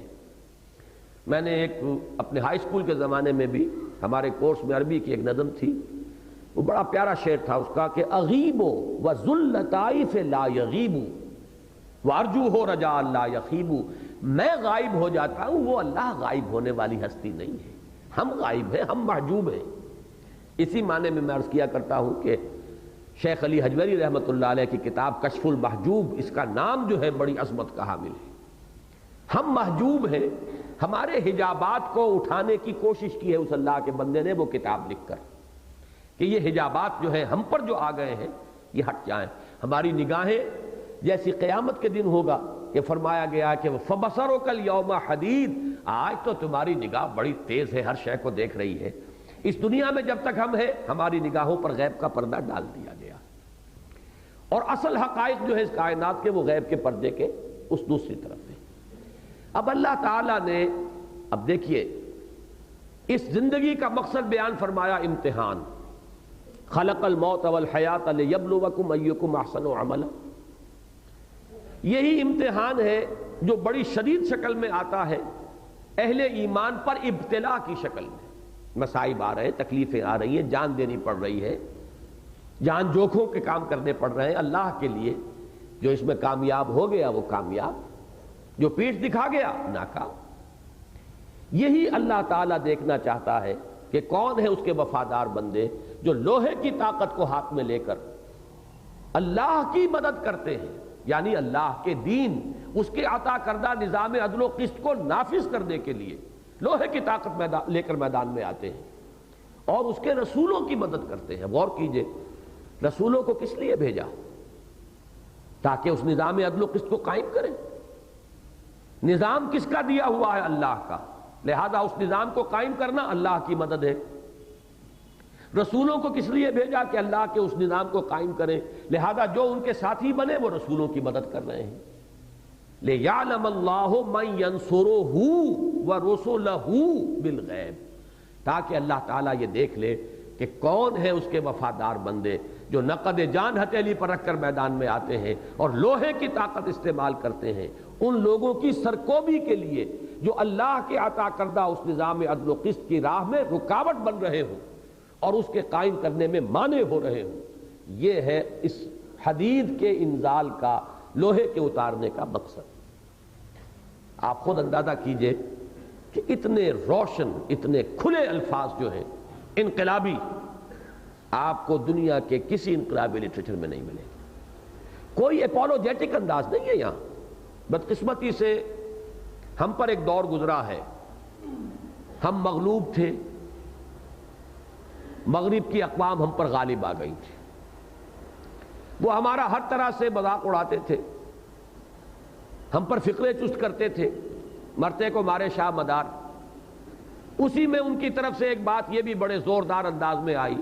میں نے ایک اپنے ہائی اسکول کے زمانے میں بھی ہمارے کورس میں عربی کی ایک نظم تھی، وہ بڑا پیارا شعر تھا اس کا کہ اغیبو وذو اللطائف لا یغیبو وارجوہ رجاء لا یخیبو، میں غائب ہو جاتا ہوں، وہ اللہ غائب ہونے والی ہستی نہیں ہے، ہم غائب ہیں، ہم محجوب ہیں۔ اسی معنی میں عرض کیا کرتا ہوں کہ شیخ علی حجویری رحمۃ اللہ علیہ کی کتاب کشف المحجوب، اس کا نام جو ہے بڑی عظمت کا حامل ہے۔ ہم محجوب ہیں، ہمارے حجابات کو اٹھانے کی کوشش کی ہے اس اللہ کے بندے نے وہ کتاب لکھ کر کہ یہ حجابات جو ہیں ہم پر جو آ گئے ہیں یہ ہٹ جائیں۔ ہماری نگاہیں جیسی قیامت کے دن ہوگا کہ فرمایا گیا کہ فَبَصَرُكَ الْيَوْمَ حَدِيدٌ، آج تو تمہاری نگاہ بڑی تیز ہے، ہر شے کو دیکھ رہی ہے۔ اس دنیا میں جب تک ہم ہیں ہماری نگاہوں پر غیب کا پردہ ڈال دیا گیا، اور اصل حقائق جو ہے اس کائنات کے وہ غیب کے پردے کے اس دوسری طرف ہے۔ اب اللہ تعالیٰ نے اب دیکھیے اس زندگی کا مقصد بیان فرمایا امتحان، خلق الموت والحیات لیبلوکم ایکم احسن عملا، یہی امتحان ہے جو بڑی شدید شکل میں آتا ہے اہل ایمان پر ابتلا کی شکل میں۔ مصائب آ رہے ہیں، تکلیفیں آ رہی ہیں، جان دینی پڑ رہی ہے، جان جوکھوں کے کام کرنے پڑ رہے ہیں اللہ کے لیے۔ جو اس میں کامیاب ہو گیا وہ کامیاب، جو پیٹھ دکھا گیا ناکام۔ یہی اللہ تعالیٰ دیکھنا چاہتا ہے کہ کون ہے اس کے وفادار بندے جو لوہے کی طاقت کو ہاتھ میں لے کر اللہ کی مدد کرتے ہیں، یعنی اللہ کے دین، اس کے عطا کردہ نظام عدل و قسط کو نافذ کرنے کے لیے لوہے کی طاقت لے کر میدان میں آتے ہیں اور اس کے رسولوں کی مدد کرتے ہیں۔ غور کیجئے، رسولوں کو کس لیے بھیجا؟ تاکہ اس نظام عدل و قسط کو قائم کریں۔ نظام کس کا دیا ہوا ہے؟ اللہ کا، لہذا اس نظام کو قائم کرنا اللہ کی مدد ہے۔ رسولوں کو کس لیے بھیجا؟ کہ اللہ کے اس نظام کو قائم کریں، لہذا جو ان کے ساتھی بنے وہ رسولوں کی مدد کر رہے ہیں۔ لِيَعْلَمَ اللَّهُ مَن يَنصُرُهُ وَرُسُلَهُ بِالْغَيْبِ، تاکہ اللہ تعالیٰ یہ دیکھ لے کہ کون ہے اس کے وفادار بندے جو نقد جان ہتھیلی پر رکھ کر میدان میں آتے ہیں اور لوہے کی طاقت استعمال کرتے ہیں ان لوگوں کی سرکوبی کے لیے جو اللہ کے عطا کردہ اس نظام عدل و قسط کی راہ میں رکاوٹ بن رہے ہوں اور اس کے قائم کرنے میں مانع ہو رہے ہوں۔ یہ ہے اس حدید کے انزال کا، لوہے کے اتارنے کا مقصد۔ آپ خود اندازہ کیجئے کہ اتنے روشن، اتنے کھلے الفاظ جو ہیں انقلابی، آپ کو دنیا کے کسی انقلابی لٹریچر میں نہیں ملے۔ کوئی اپولوجیٹک انداز نہیں ہے یہاں۔ بدقسمتی سے ہم پر ایک دور گزرا ہے، ہم مغلوب تھے، مغرب کی اقوام ہم پر غالب آ گئی تھی، وہ ہمارا ہر طرح سے مذاق اڑاتے تھے، ہم پر فقرے چست کرتے تھے، مرتے کو مارے شاہ مدار۔ اسی میں ان کی طرف سے ایک بات یہ بھی بڑے زوردار انداز میں آئی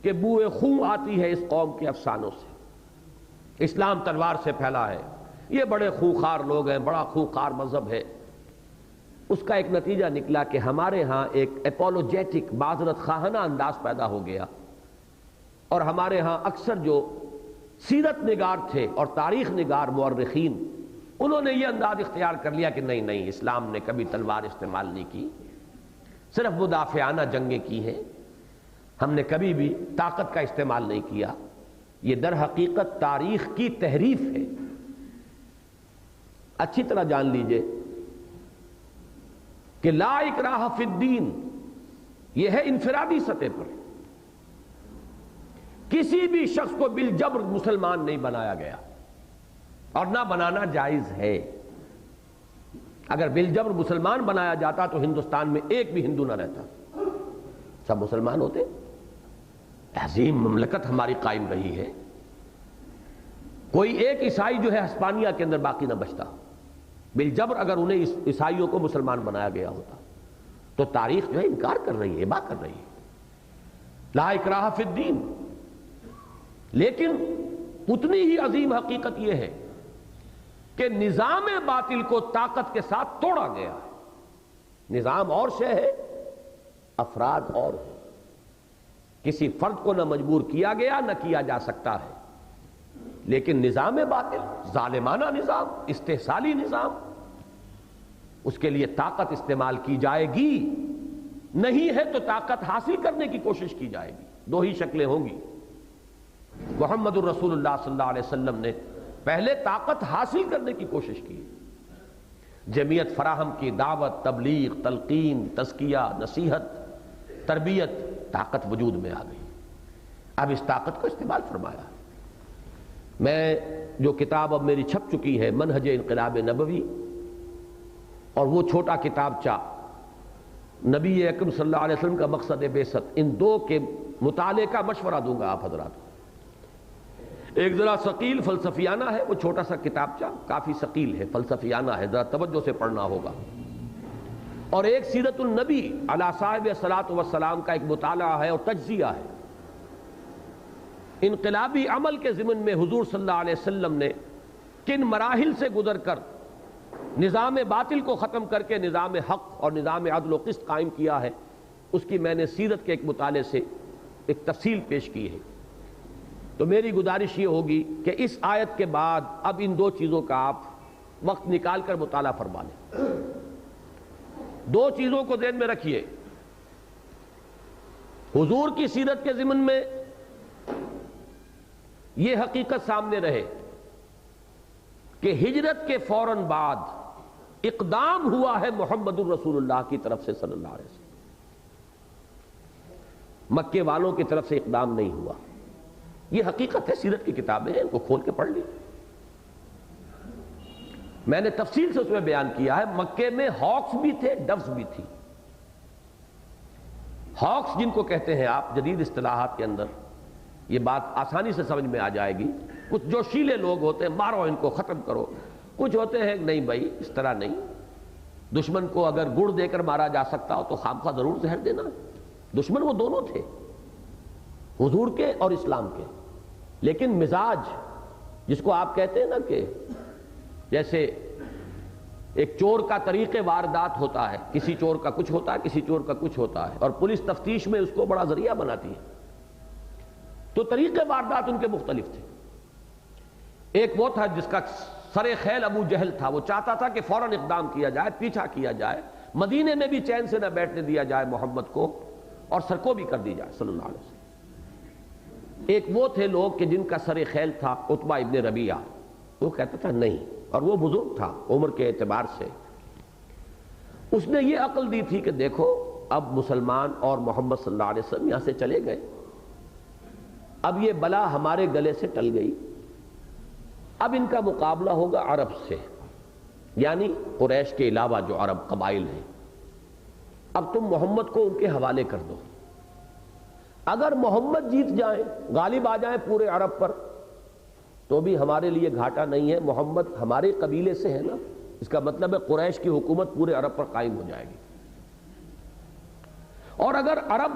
کہ بوئے خون آتی ہے اس قوم کے افسانوں سے، اسلام تلوار سے پھیلا ہے، یہ بڑے خونخوار لوگ ہیں، بڑا خونخوار مذہب ہے۔ اس کا ایک نتیجہ نکلا کہ ہمارے ہاں ایک اپولوجیٹک، معذرت خواہانہ انداز پیدا ہو گیا، اور ہمارے ہاں اکثر جو سیرت نگار تھے اور تاریخ نگار مورخین، انہوں نے یہ انداز اختیار کر لیا کہ نہیں اسلام نے کبھی تلوار استعمال نہیں کی، صرف مدافعانہ جنگیں کی ہیں، ہم نے کبھی بھی طاقت کا استعمال نہیں کیا۔ یہ در حقیقت تاریخ کی تحریف ہے۔ اچھی طرح جان لیجئے کہ لا اکراہ فی الدین یہ ہے انفرادی سطح پر، کسی بھی شخص کو بالجبر مسلمان نہیں بنایا گیا اور نہ بنانا جائز ہے۔ اگر بالجبر مسلمان بنایا جاتا تو ہندوستان میں ایک بھی ہندو نہ رہتا، سب مسلمان ہوتے۔ عظیم مملکت ہماری قائم رہی ہے، کوئی ایک عیسائی جو ہے ہسپانیہ کے اندر باقی نہ بچتا۔ بالجبر اگر انہیں عیسائیوں کو مسلمان بنایا گیا ہوتا تو تاریخ جو ہے انکار کر رہی ہے، بات کر رہی ہے لا اکراہ فی الدین۔ لیکن اتنی ہی عظیم حقیقت یہ ہے کہ نظام باطل کو طاقت کے ساتھ توڑا گیا ہے۔ نظام اور شے ہے، افراد اور ہے۔ کسی فرد کو نہ مجبور کیا گیا نہ کیا جا سکتا ہے، لیکن نظام باطل، ظالمانہ نظام، استحصالی نظام، اس کے لیے طاقت استعمال کی جائے گی، نہیں ہے تو طاقت حاصل کرنے کی کوشش کی جائے گی۔ دو ہی شکلیں ہوں گی۔ محمد الرسول اللہ صلی اللہ علیہ وسلم نے پہلے طاقت حاصل کرنے کی کوشش کی، جمعیت فراہم کی، دعوت، تبلیغ، تلقین، تزکیہ، نصیحت، تربیت، طاقت وجود میں آ گئی۔ اب اس طاقت کو استعمال فرمایا۔ میں جو کتاب اب میری چھپ چکی ہے، منہج انقلاب نبوی، اور وہ چھوٹا کتابچہ نبی اکرم صلی اللہ علیہ وسلم کا مقصد بعثت، ان دو کے مطالعے کا مشورہ دوں گا آپ حضرات کو۔ ایک ذرا ثقیل فلسفیانہ ہے، وہ چھوٹا سا کتابچہ کافی ثقیل ہے، فلسفیانہ ہے، ذرا توجہ سے پڑھنا ہوگا۔ اور ایک سیرت النبی علی صاحب الصلاۃ والسلام کا ایک مطالعہ ہے اور تجزیہ ہے، انقلابی عمل کے ضمن میں حضور صلی اللہ علیہ وسلم نے کن مراحل سے گزر کر نظام باطل کو ختم کر کے نظام حق اور نظام عدل و قسط قائم کیا ہے، اس کی میں نے سیرت کے ایک مطالعے سے ایک تفصیل پیش کی ہے۔ تو میری گزارش یہ ہوگی کہ اس آیت کے بعد اب ان دو چیزوں کا آپ وقت نکال کر مطالعہ فرما لیں۔ دو چیزوں کو ذہن میں رکھیے، حضور کی سیرت کے ضمن میں یہ حقیقت سامنے رہے کہ ہجرت کے فوراً بعد اقدام ہوا ہے محمد الرسول اللہ کی طرف سے صلی اللہ علیہ وسلم، مکے والوں کی طرف سے اقدام نہیں ہوا۔ یہ حقیقت ہے، سیرت کی کتابیں ہیں، ان کو کھول کے پڑھ لی۔ میں نے تفصیل سے اس میں بیان کیا ہے، مکے میں ہاکس بھی تھے، ڈوز بھی تھی۔ ہاکس جن کو کہتے ہیں آپ جدید اصطلاحات کے اندر، یہ بات آسانی سے سمجھ میں آ جائے گی، کچھ جوشیلے لوگ ہوتے ہیں مارو ان کو ختم کرو، کچھ ہوتے ہیں نہیں بھائی اس طرح نہیں، دشمن کو اگر گڑ دے کر مارا جا سکتا ہو تو خامخواہ ضرور زہر دینا۔ دشمن وہ دونوں تھے، حضور کے اور اسلام کے، لیکن مزاج جس کو آپ کہتے ہیں نا کہ جیسے ایک چور کا طریق واردات ہوتا ہے، کسی چور کا کچھ ہوتا ہے، کسی چور کا کچھ ہوتا ہے، اور پولیس تفتیش میں اس کو بڑا ذریعہ بناتی ہے، تو طریق واردات ان کے مختلف تھے۔ ایک وہ تھا جس کا سر خیل ابو جہل تھا، وہ چاہتا تھا کہ فوراً اقدام کیا جائے، پیچھا کیا جائے، مدینے میں بھی چین سے نہ بیٹھنے دیا جائے محمد کو، اور سرکو بھی کر دی جائے صلی اللہ علیہ وسلم۔ ایک وہ تھے لوگ کہ جن کا سر خیل تھا عتبہ ابن ربیعہ، وہ کہتا تھا نہیں، اور وہ بزرگ تھا عمر کے اعتبار سے، اس نے یہ عقل دی تھی کہ دیکھو اب مسلمان اور محمد صلی اللہ علیہ وسلم یہاں سے چلے گئے، اب یہ بلا ہمارے گلے سے ٹل گئی، اب ان کا مقابلہ ہوگا عرب سے، یعنی قریش کے علاوہ جو عرب قبائل ہیں، اب تم محمد کو ان کے حوالے کر دو، اگر محمد جیت جائیں، غالب آ جائیں پورے عرب پر، تو بھی ہمارے لیے گھاٹا نہیں ہے، محمد ہمارے قبیلے سے ہے نا، اس کا مطلب ہے قریش کی حکومت پورے عرب پر قائم ہو جائے گی، اور اگر عرب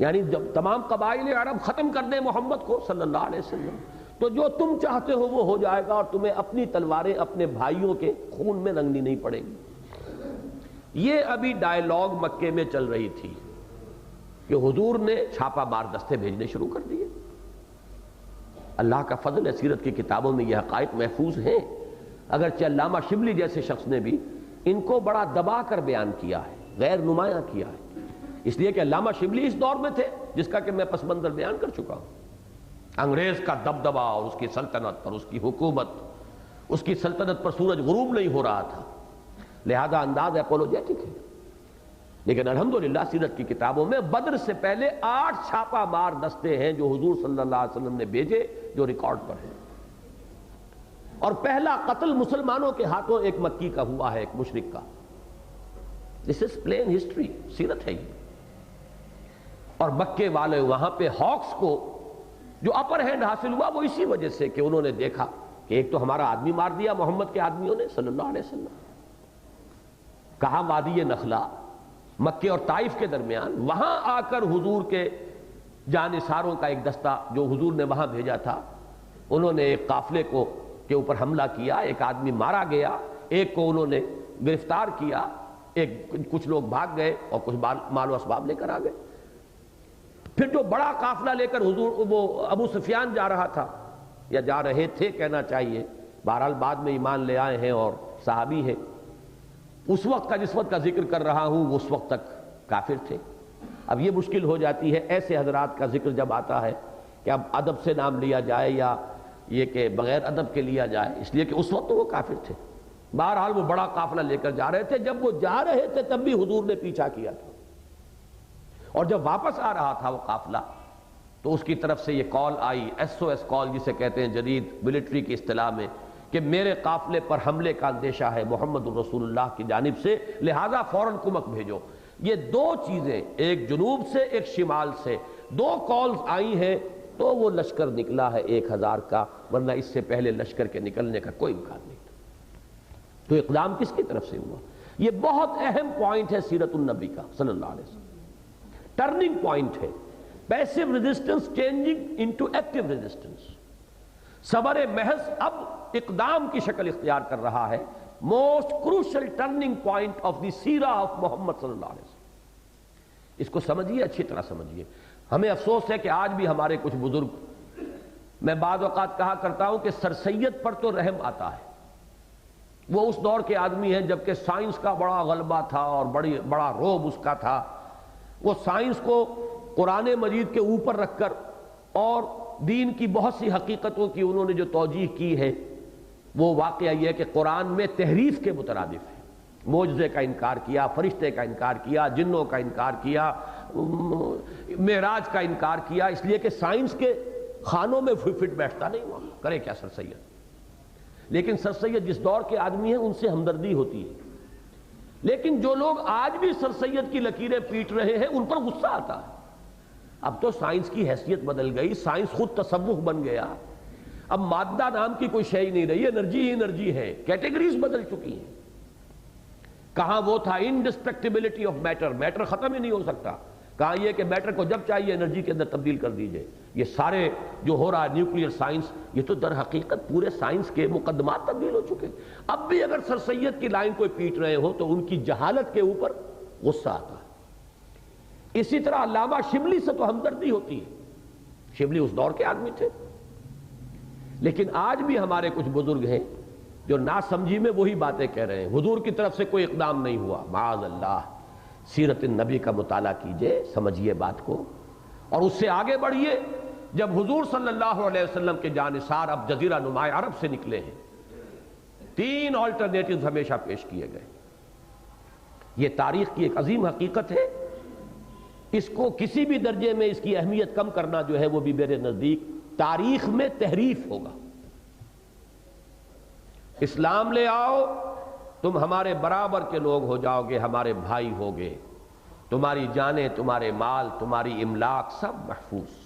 یعنی جب تمام قبائل عرب ختم کر دیں محمد کو صلی اللہ علیہ وسلم، تو جو تم چاہتے ہو وہ ہو جائے گا، اور تمہیں اپنی تلواریں اپنے بھائیوں کے خون میں رنگنی نہیں پڑے گی۔ یہ ابھی ڈائیلاگ مکے میں چل رہی تھی کہ حضور نے چھاپا مار دستے بھیجنے شروع کر دیے۔ اللہ کا فضل ہے، سیرت کی کتابوں میں یہ حقائق محفوظ ہیں، اگرچہ علامہ شبلی جیسے شخص نے بھی ان کو بڑا دبا کر بیان کیا ہے، غیر نمایاں کیا ہے، اس لیے کہ علامہ شبلی اس دور میں تھے جس کا کہ میں پس منظر بیان کر چکا ہوں۔ انگریز کا دبدبا اور اس کی سلطنت اور اس کی حکومت، اس کی سلطنت پر سورج غروب نہیں ہو رہا تھا، لہذا انداز اپولوجیٹک ہے، لیکن الحمدللہ سیرت کی کتابوں میں بدر سے پہلے 8 چھاپا مار دستے ہیں جو حضور صلی اللہ علیہ وسلم نے بھیجے، جو ریکارڈ پر ہیں، اور پہلا قتل مسلمانوں کے ہاتھوں ایک مکی کا ہوا ہے، ایک مشرک کا۔ دس از پلین ہسٹری، سیرت ہے یہ۔ اور مکے والے وہاں پہ ہاکس کو جو اپر ہینڈ حاصل ہوا وہ اسی وجہ سے کہ انہوں نے دیکھا کہ ایک تو ہمارا آدمی مار دیا محمد کے آدمیوں نے صلی اللہ علیہ وسلم، کہا وادی نخلا مکے اور طائف کے درمیان، وہاں آ کر حضور کے جانثاروں کا ایک دستہ جو حضور نے وہاں بھیجا تھا، انہوں نے ایک قافلے کو کے اوپر حملہ کیا، ایک آدمی مارا گیا، ایک کو انہوں نے گرفتار کیا، کچھ لوگ بھاگ گئے اور کچھ مال و اسباب لے کر آ گئے۔ پھر جو بڑا قافلہ لے کر حضور وہ ابو سفیان جا رہا تھا، یا جا رہے تھے کہنا چاہیے، بہرحال بعد میں ایمان لے آئے ہیں اور صحابی ہیں، اس وقت کا جس وقت کا ذکر کر رہا ہوں وہ اس وقت تک کافر تھے۔ اب یہ مشکل ہو جاتی ہے ایسے حضرات کا ذکر جب آتا ہے کہ اب ادب سے نام لیا جائے یا یہ کہ بغیر ادب کے لیا جائے، اس لیے کہ اس وقت تو وہ کافر تھے۔ بہرحال وہ بڑا قافلہ لے کر جا رہے تھے، جب وہ جا رہے تھے تب بھی حضور نے پیچھا کیا تھا، اور جب واپس آ رہا تھا وہ قافلہ تو اس کی طرف سے یہ کال آئی، SOS کال جسے کہتے ہیں جدید ملٹری کی اصطلاح میں، کہ میرے قافلے پر حملے کا اندیشہ ہے محمد الرسول اللہ کی جانب سے، لہذا فوراً کمک بھیجو۔ یہ دو چیزیں، ایک جنوب سے ایک شمال سے، دو کالز آئی ہیں تو وہ لشکر نکلا ہے 1000 کا، ورنہ اس سے پہلے لشکر کے نکلنے کا کوئی امکان نہیں تھا۔ تو اقدام کس کی طرف سے ہوا؟ یہ بہت اہم پوائنٹ ہے سیرت النبی کا صلی اللہ علیہ وسلم، ٹرننگ پوائنٹ ہے، passive resistance changing into active resistance. صبر محض اب اقدام کی شکل اختیار کر رہا ہے، most crucial turning point of the سیرہ آف محمد صلی اللہ علیہ وسلم۔ اس کو سمجھیے، اچھی طرح سمجھیے۔ ہمیں افسوس ہے کہ آج بھی ہمارے کچھ بزرگ، میں بعض اوقات کہا کرتا ہوں کہ سر سید پر تو رحم آتا ہے، وہ اس دور کے آدمی ہیں جبکہ سائنس کا بڑا غلبہ تھا اور بڑا روب اس کا تھا، وہ سائنس کو قرآن مجید کے اوپر رکھ کر اور دین کی بہت سی حقیقتوں کی انہوں نے جو توجیہ کی ہے، وہ واقعہ یہ ہے کہ قرآن میں تحریف کے مترادف ہے. معجزے کا انکار کیا، فرشتے کا انکار کیا، جنوں کا انکار کیا، معراج کا انکار کیا، اس لیے کہ سائنس کے خانوں میں فٹ بیٹھتا نہیں ہوا. کرے کیا سر سید؟ لیکن سر سید جس دور کے آدمی ہیں ان سے ہمدردی ہوتی ہے. لیکن جو لوگ آج بھی سر سید کی لکیریں پیٹ رہے ہیں ان پر غصہ آتا ہے. اب تو سائنس کی حیثیت بدل گئی، سائنس خود تصوف بن گیا. اب مادہ نام کی کوئی شے نہیں رہی، انرجی ہی انرجی ہے. کیٹیگریز بدل چکی ہیں. کہاں وہ تھا انڈسٹرکٹیبلٹی آف میٹر، میٹر ختم ہی نہیں ہو سکتا. کہاں یہ کہ میٹر کو جب چاہیے انرجی کے اندر تبدیل کر دیجئے. یہ سارے جو ہو رہا ہے نیوکلیئر سائنس، یہ تو در حقیقت پورے سائنس کے مقدمات تبدیل ہو چکے. اب بھی اگر سر سید کی لائن کوئی پیٹ رہے ہو تو ان کی جہالت کے اوپر غصہ آتا ہے. اسی طرح علامہ شبلی سے تو ہمدردی ہوتی ہے. شبلی اس دور کے آدمی تھے. لیکن آج بھی ہمارے کچھ بزرگ ہیں جو ناسمجھی میں وہی باتیں کہہ رہے ہیں. حضور کی طرف سے کوئی اقدام نہیں ہوا. معاذ اللہ. سیرت النبی کا مطالعہ کیجئے، سمجھیے بات کو، اور اس سے آگے بڑھیے. جب حضور صلی اللہ علیہ وسلم کے جانثار اب جزیرہ نما عرب سے نکلے ہیں، 3 آلٹرنیٹیوز ہمیشہ پیش کیے گئے. یہ تاریخ کی ایک عظیم حقیقت ہے. اس کو کسی بھی درجے میں اس کی اہمیت کم کرنا جو ہے وہ بھی میرے نزدیک تاریخ میں تحریف ہوگا. اسلام لے آؤ، تم ہمارے برابر کے لوگ ہو جاؤ گے، ہمارے بھائی ہوگے، تمہاری جانیں، تمہارے مال، تمہاری املاک سب محفوظ.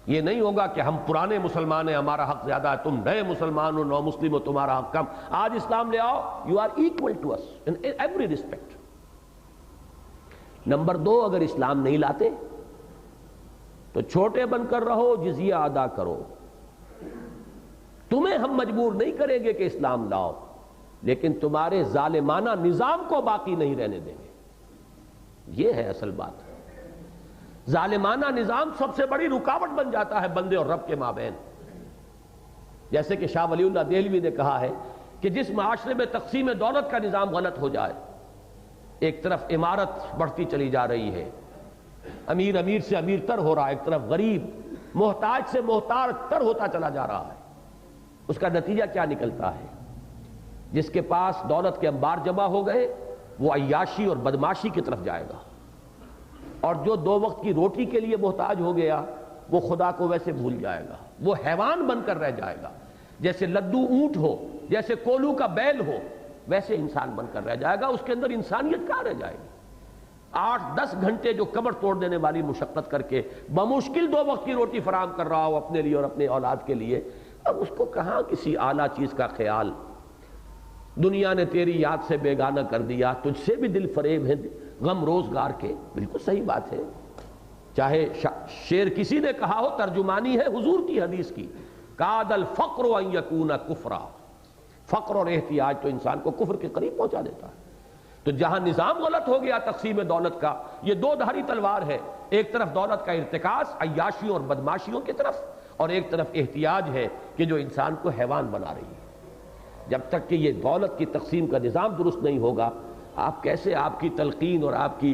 یہ نہیں ہوگا کہ ہم پرانے مسلمان ہیں، ہمارا حق زیادہ ہے، تم نئے مسلمان ہو، نو مسلم ہو، تمہارا حق کم. آج اسلام لے آؤ، you are equal to us in every respect. Number 2، اگر اسلام نہیں لاتے تو چھوٹے بن کر رہو، جزیہ ادا کرو. تمہیں ہم مجبور نہیں کریں گے کہ اسلام لاؤ، لیکن تمہارے ظالمانہ نظام کو باقی نہیں رہنے دیں گے. یہ ہے اصل بات. ظالمانہ نظام سب سے بڑی رکاوٹ بن جاتا ہے بندے اور رب کے مابین. جیسے کہ شاہ ولی اللہ دہلوی نے کہا ہے کہ جس معاشرے میں تقسیم دولت کا نظام غلط ہو جائے، ایک طرف عمارت بڑھتی چلی جا رہی ہے، امیر امیر سے امیر تر ہو رہا ہے، ایک طرف غریب محتاج سے محتاج تر ہوتا چلا جا رہا ہے. اس کا نتیجہ کیا نکلتا ہے؟ جس کے پاس دولت کے انبار جمع ہو گئے وہ عیاشی اور بدماشی کی طرف جائے گا، اور جو 2 وقت کی روٹی کے لیے محتاج ہو گیا وہ خدا کو ویسے بھول جائے گا. وہ حیوان بن کر رہ جائے گا. جیسے لدو اونٹ ہو، جیسے کولو کا بیل ہو، ویسے انسان بن کر رہ جائے گا. اس کے اندر انسانیت کہاں رہ جائے گی؟ 8-10 گھنٹے جو کمر توڑ دینے والی مشقت کر کے بمشکل 2 وقت کی روٹی فراہم کر رہا ہو اپنے لیے اور اپنے اولاد کے لیے، اب اس کو کہاں کسی اعلیٰ چیز کا خیال. دنیا نے تیری یاد سے بیگانہ کر دیا، تجھ سے بھی دل فریب ہے غم روزگار کے. بالکل صحیح بات ہے. چاہے شعر کسی نے کہا ہو، ترجمانی ہے حضور کی حدیث کی، کاد الفقر ان یکون کفرا. فقر اور احتیاج تو انسان کو کفر کے قریب پہنچا دیتا ہے. تو جہاں نظام غلط ہو گیا تقسیم دولت کا، یہ 2 دھاری تلوار ہے. ایک طرف دولت کا ارتکاز عیاشیوں اور بدماشیوں کی طرف، اور ایک طرف احتیاج ہے کہ جو انسان کو حیوان بنا رہی ہے. جب تک کہ یہ دولت کی تقسیم کا نظام درست نہیں ہوگا، آپ کیسے آپ کی تلقین اور آپ کی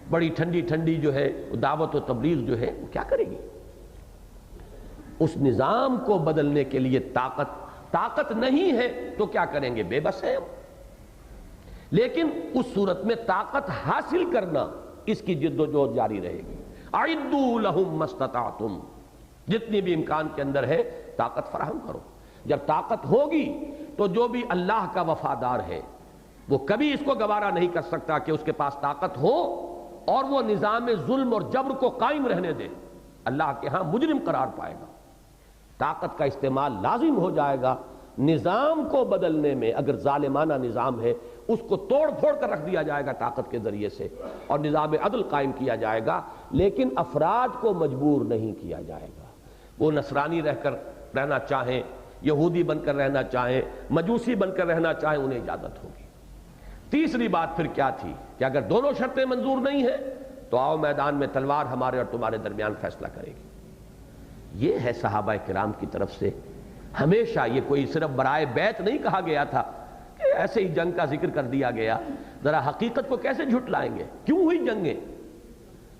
بڑی ٹھنڈی ٹھنڈی جو ہے دعوت و تبلیغ جو ہے وہ کیا کرے گی؟ اس نظام کو بدلنے کے لیے طاقت نہیں ہے تو کیا کریں گے؟ بے بس ہیں. لیکن اس صورت میں طاقت حاصل کرنا، اس کی جد و جہد جاری رہے گی. اعدوا لهم ما استطعتم، جتنی بھی امکان کے اندر ہے طاقت فراہم کرو. جب طاقت ہوگی تو جو بھی اللہ کا وفادار ہے وہ کبھی اس کو گوارا نہیں کر سکتا کہ اس کے پاس طاقت ہو اور وہ نظام ظلم اور جبر کو قائم رہنے دے. اللہ کے ہاں مجرم قرار پائے گا. طاقت کا استعمال لازم ہو جائے گا نظام کو بدلنے میں. اگر ظالمانہ نظام ہے اس کو توڑ پھوڑ کر رکھ دیا جائے گا طاقت کے ذریعے سے، اور نظام عدل قائم کیا جائے گا. لیکن افراد کو مجبور نہیں کیا جائے گا. وہ نصرانی رہ کر رہنا چاہیں، یہودی بن کر رہنا چاہیں، مجوسی بن کر رہنا چاہیں، انہیں اجازت ہوگی. تیسری بات پھر کیا تھی کہ اگر دونوں شرطیں منظور نہیں ہیں تو آؤ میدان میں تلوار ہمارے اور تمہارے درمیان فیصلہ کرے گی. یہ ہے صحابہ کرام کی طرف سے ہمیشہ. یہ کوئی صرف برائے بیعت نہیں کہا گیا تھا کہ ایسے ہی جنگ کا ذکر کر دیا گیا. ذرا حقیقت کو کیسے جھٹلائیں گے؟ کیوں ہوئی جنگیں؟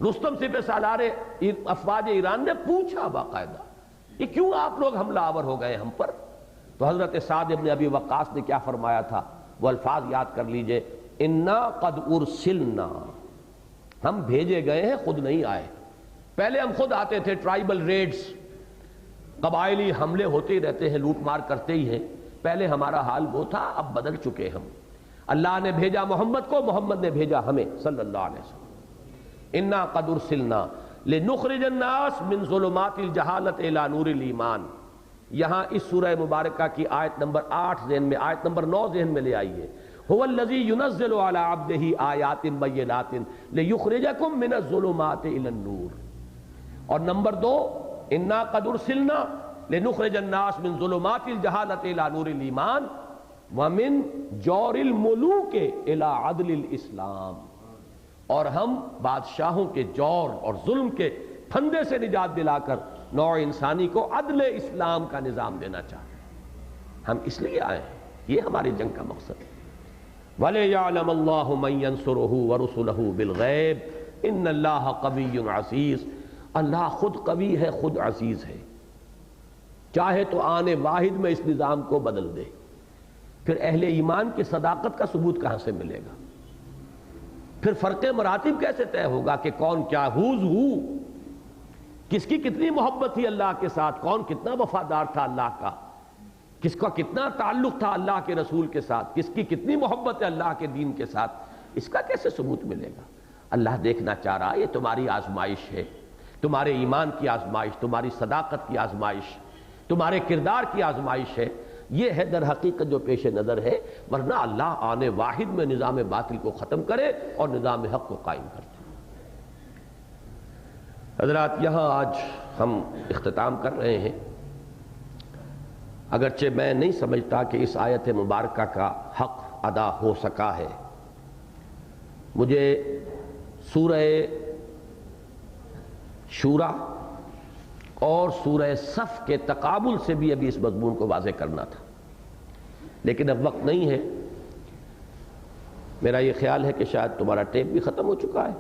رستم سپہ سالار افواج ایران نے پوچھا باقاعدہ، یہ کیوں آپ لوگ حملہ آور ہو گئے ہم پر؟ تو حضرت سعد ابن ابی وقاص نے کیا فرمایا تھا، وہ الفاظ یاد کر لیجئے، انا قد ارسلنا، ہم بھیجے گئے ہیں، خود نہیں آئے۔ پہلے ہم خود آتے تھے، ٹرائبل ریڈز، قبائلی حملے ہوتے ہی رہتے ہیں، لوٹ مار کرتے ہی ہیں، پہلے ہمارا حال وہ تھا، اب بدل چکے ہم۔ اللہ نے بھیجا محمد کو، محمد نے بھیجا ہمیں صلی اللہ علیہ وسلم۔ انا قد ارسلنا لنخرج الناس من ظلمات الجہالت الی نور الایمان۔ یہاں اس سورہ مبارکہ کی آیت نمبر 8 ذہن میں، آیت نمبر 9 ذہن میں لے آئیے، هو الذی ينزل علی عبدہ آیات بینات لیخرجکم من الظلمات الی النور۔ اور نمبر 2، انا قد ارسلنا لنخرج الناس من ظلمات الجہالت الی نور الایمان ومن جور الملوک الی عدل الاسلام۔ اور ہم بادشاہوں کے جور اور ظلم کے پھندے سے نجات دلا کر نوع انسانی کو عدل اسلام کا نظام دینا چاہتے ہیں۔ ہم اس لیے آئے ہیں، یہ ہماری جنگ کا مقصد ہے۔ وَلِيَعْلَمَ اللَّهُ مَن يَنْصُرُهُ وَرُسُلَهُ بِالْغَيْبِ إِنَّ اللَّهَ قَوِيٌّ عَزِيزٌ۔ اللہ خود قوی ہے، خود عزیز ہے، چاہے تو آنے واحد میں اس نظام کو بدل دے۔ پھر اہل ایمان کی صداقت کا ثبوت کہاں سے ملے گا؟ پھر فرق مراتب کیسے طے ہوگا کہ کون کیا، ہوز ہو، کس کی کتنی محبت تھی اللہ کے ساتھ، کون کتنا وفادار تھا اللہ کا، کس کا کتنا تعلق تھا اللہ کے رسول کے ساتھ، کس کی کتنی محبت ہے اللہ کے دین کے ساتھ، اس کا کیسے ثبوت ملے گا؟ اللہ دیکھنا چاہ رہا ہے، یہ تمہاری آزمائش ہے، تمہارے ایمان کی آزمائش، تمہاری صداقت کی آزمائش، تمہارے کردار کی آزمائش ہے۔ یہ ہے در حقیقت جو پیش نظر ہے، ورنہ اللہ آنے واحد میں نظام باطل کو ختم کرے اور نظام حق کو قائم کرے۔ حضرات، یہاں آج ہم اختتام کر رہے ہیں، اگرچہ میں نہیں سمجھتا کہ اس آیت مبارکہ کا حق ادا ہو سکا ہے۔ مجھے سورہ شورا اور سورہ صف کے تقابل سے بھی ابھی اس مضمون کو واضح کرنا تھا، لیکن اب وقت نہیں ہے۔ میرا یہ خیال ہے کہ شاید تمہارا ٹیپ بھی ختم ہو چکا ہے۔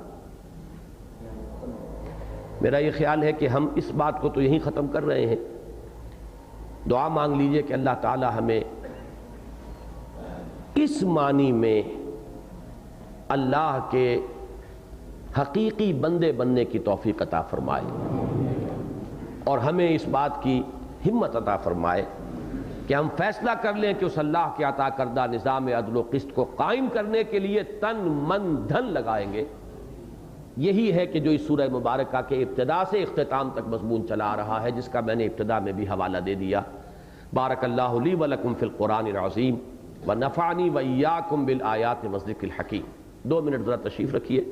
میرا یہ خیال ہے کہ ہم اس بات کو تو یہیں ختم کر رہے ہیں۔ دعا مانگ لیجئے کہ اللہ تعالی ہمیں اس معنی میں اللہ کے حقیقی بندے بننے کی توفیق عطا فرمائے، اور ہمیں اس بات کی ہمت عطا فرمائے کہ ہم فیصلہ کر لیں کہ اس اللہ کے عطا کردہ نظام عدل و قسط کو قائم کرنے کے لیے تن من دھن لگائیں گے۔ یہی ہے کہ جو اس سورہ مبارکہ کے ابتدا سے اختتام تک مضمون چلا آ رہا ہے، جس کا میں نے ابتدا میں بھی حوالہ دے دیا۔ بارک اللہ لی ولکم فی القرآن العظیم ونفعنی وإیاکم بالآیات والذکر الحکیم۔ 2 منٹ ذرا تشریف رکھیے۔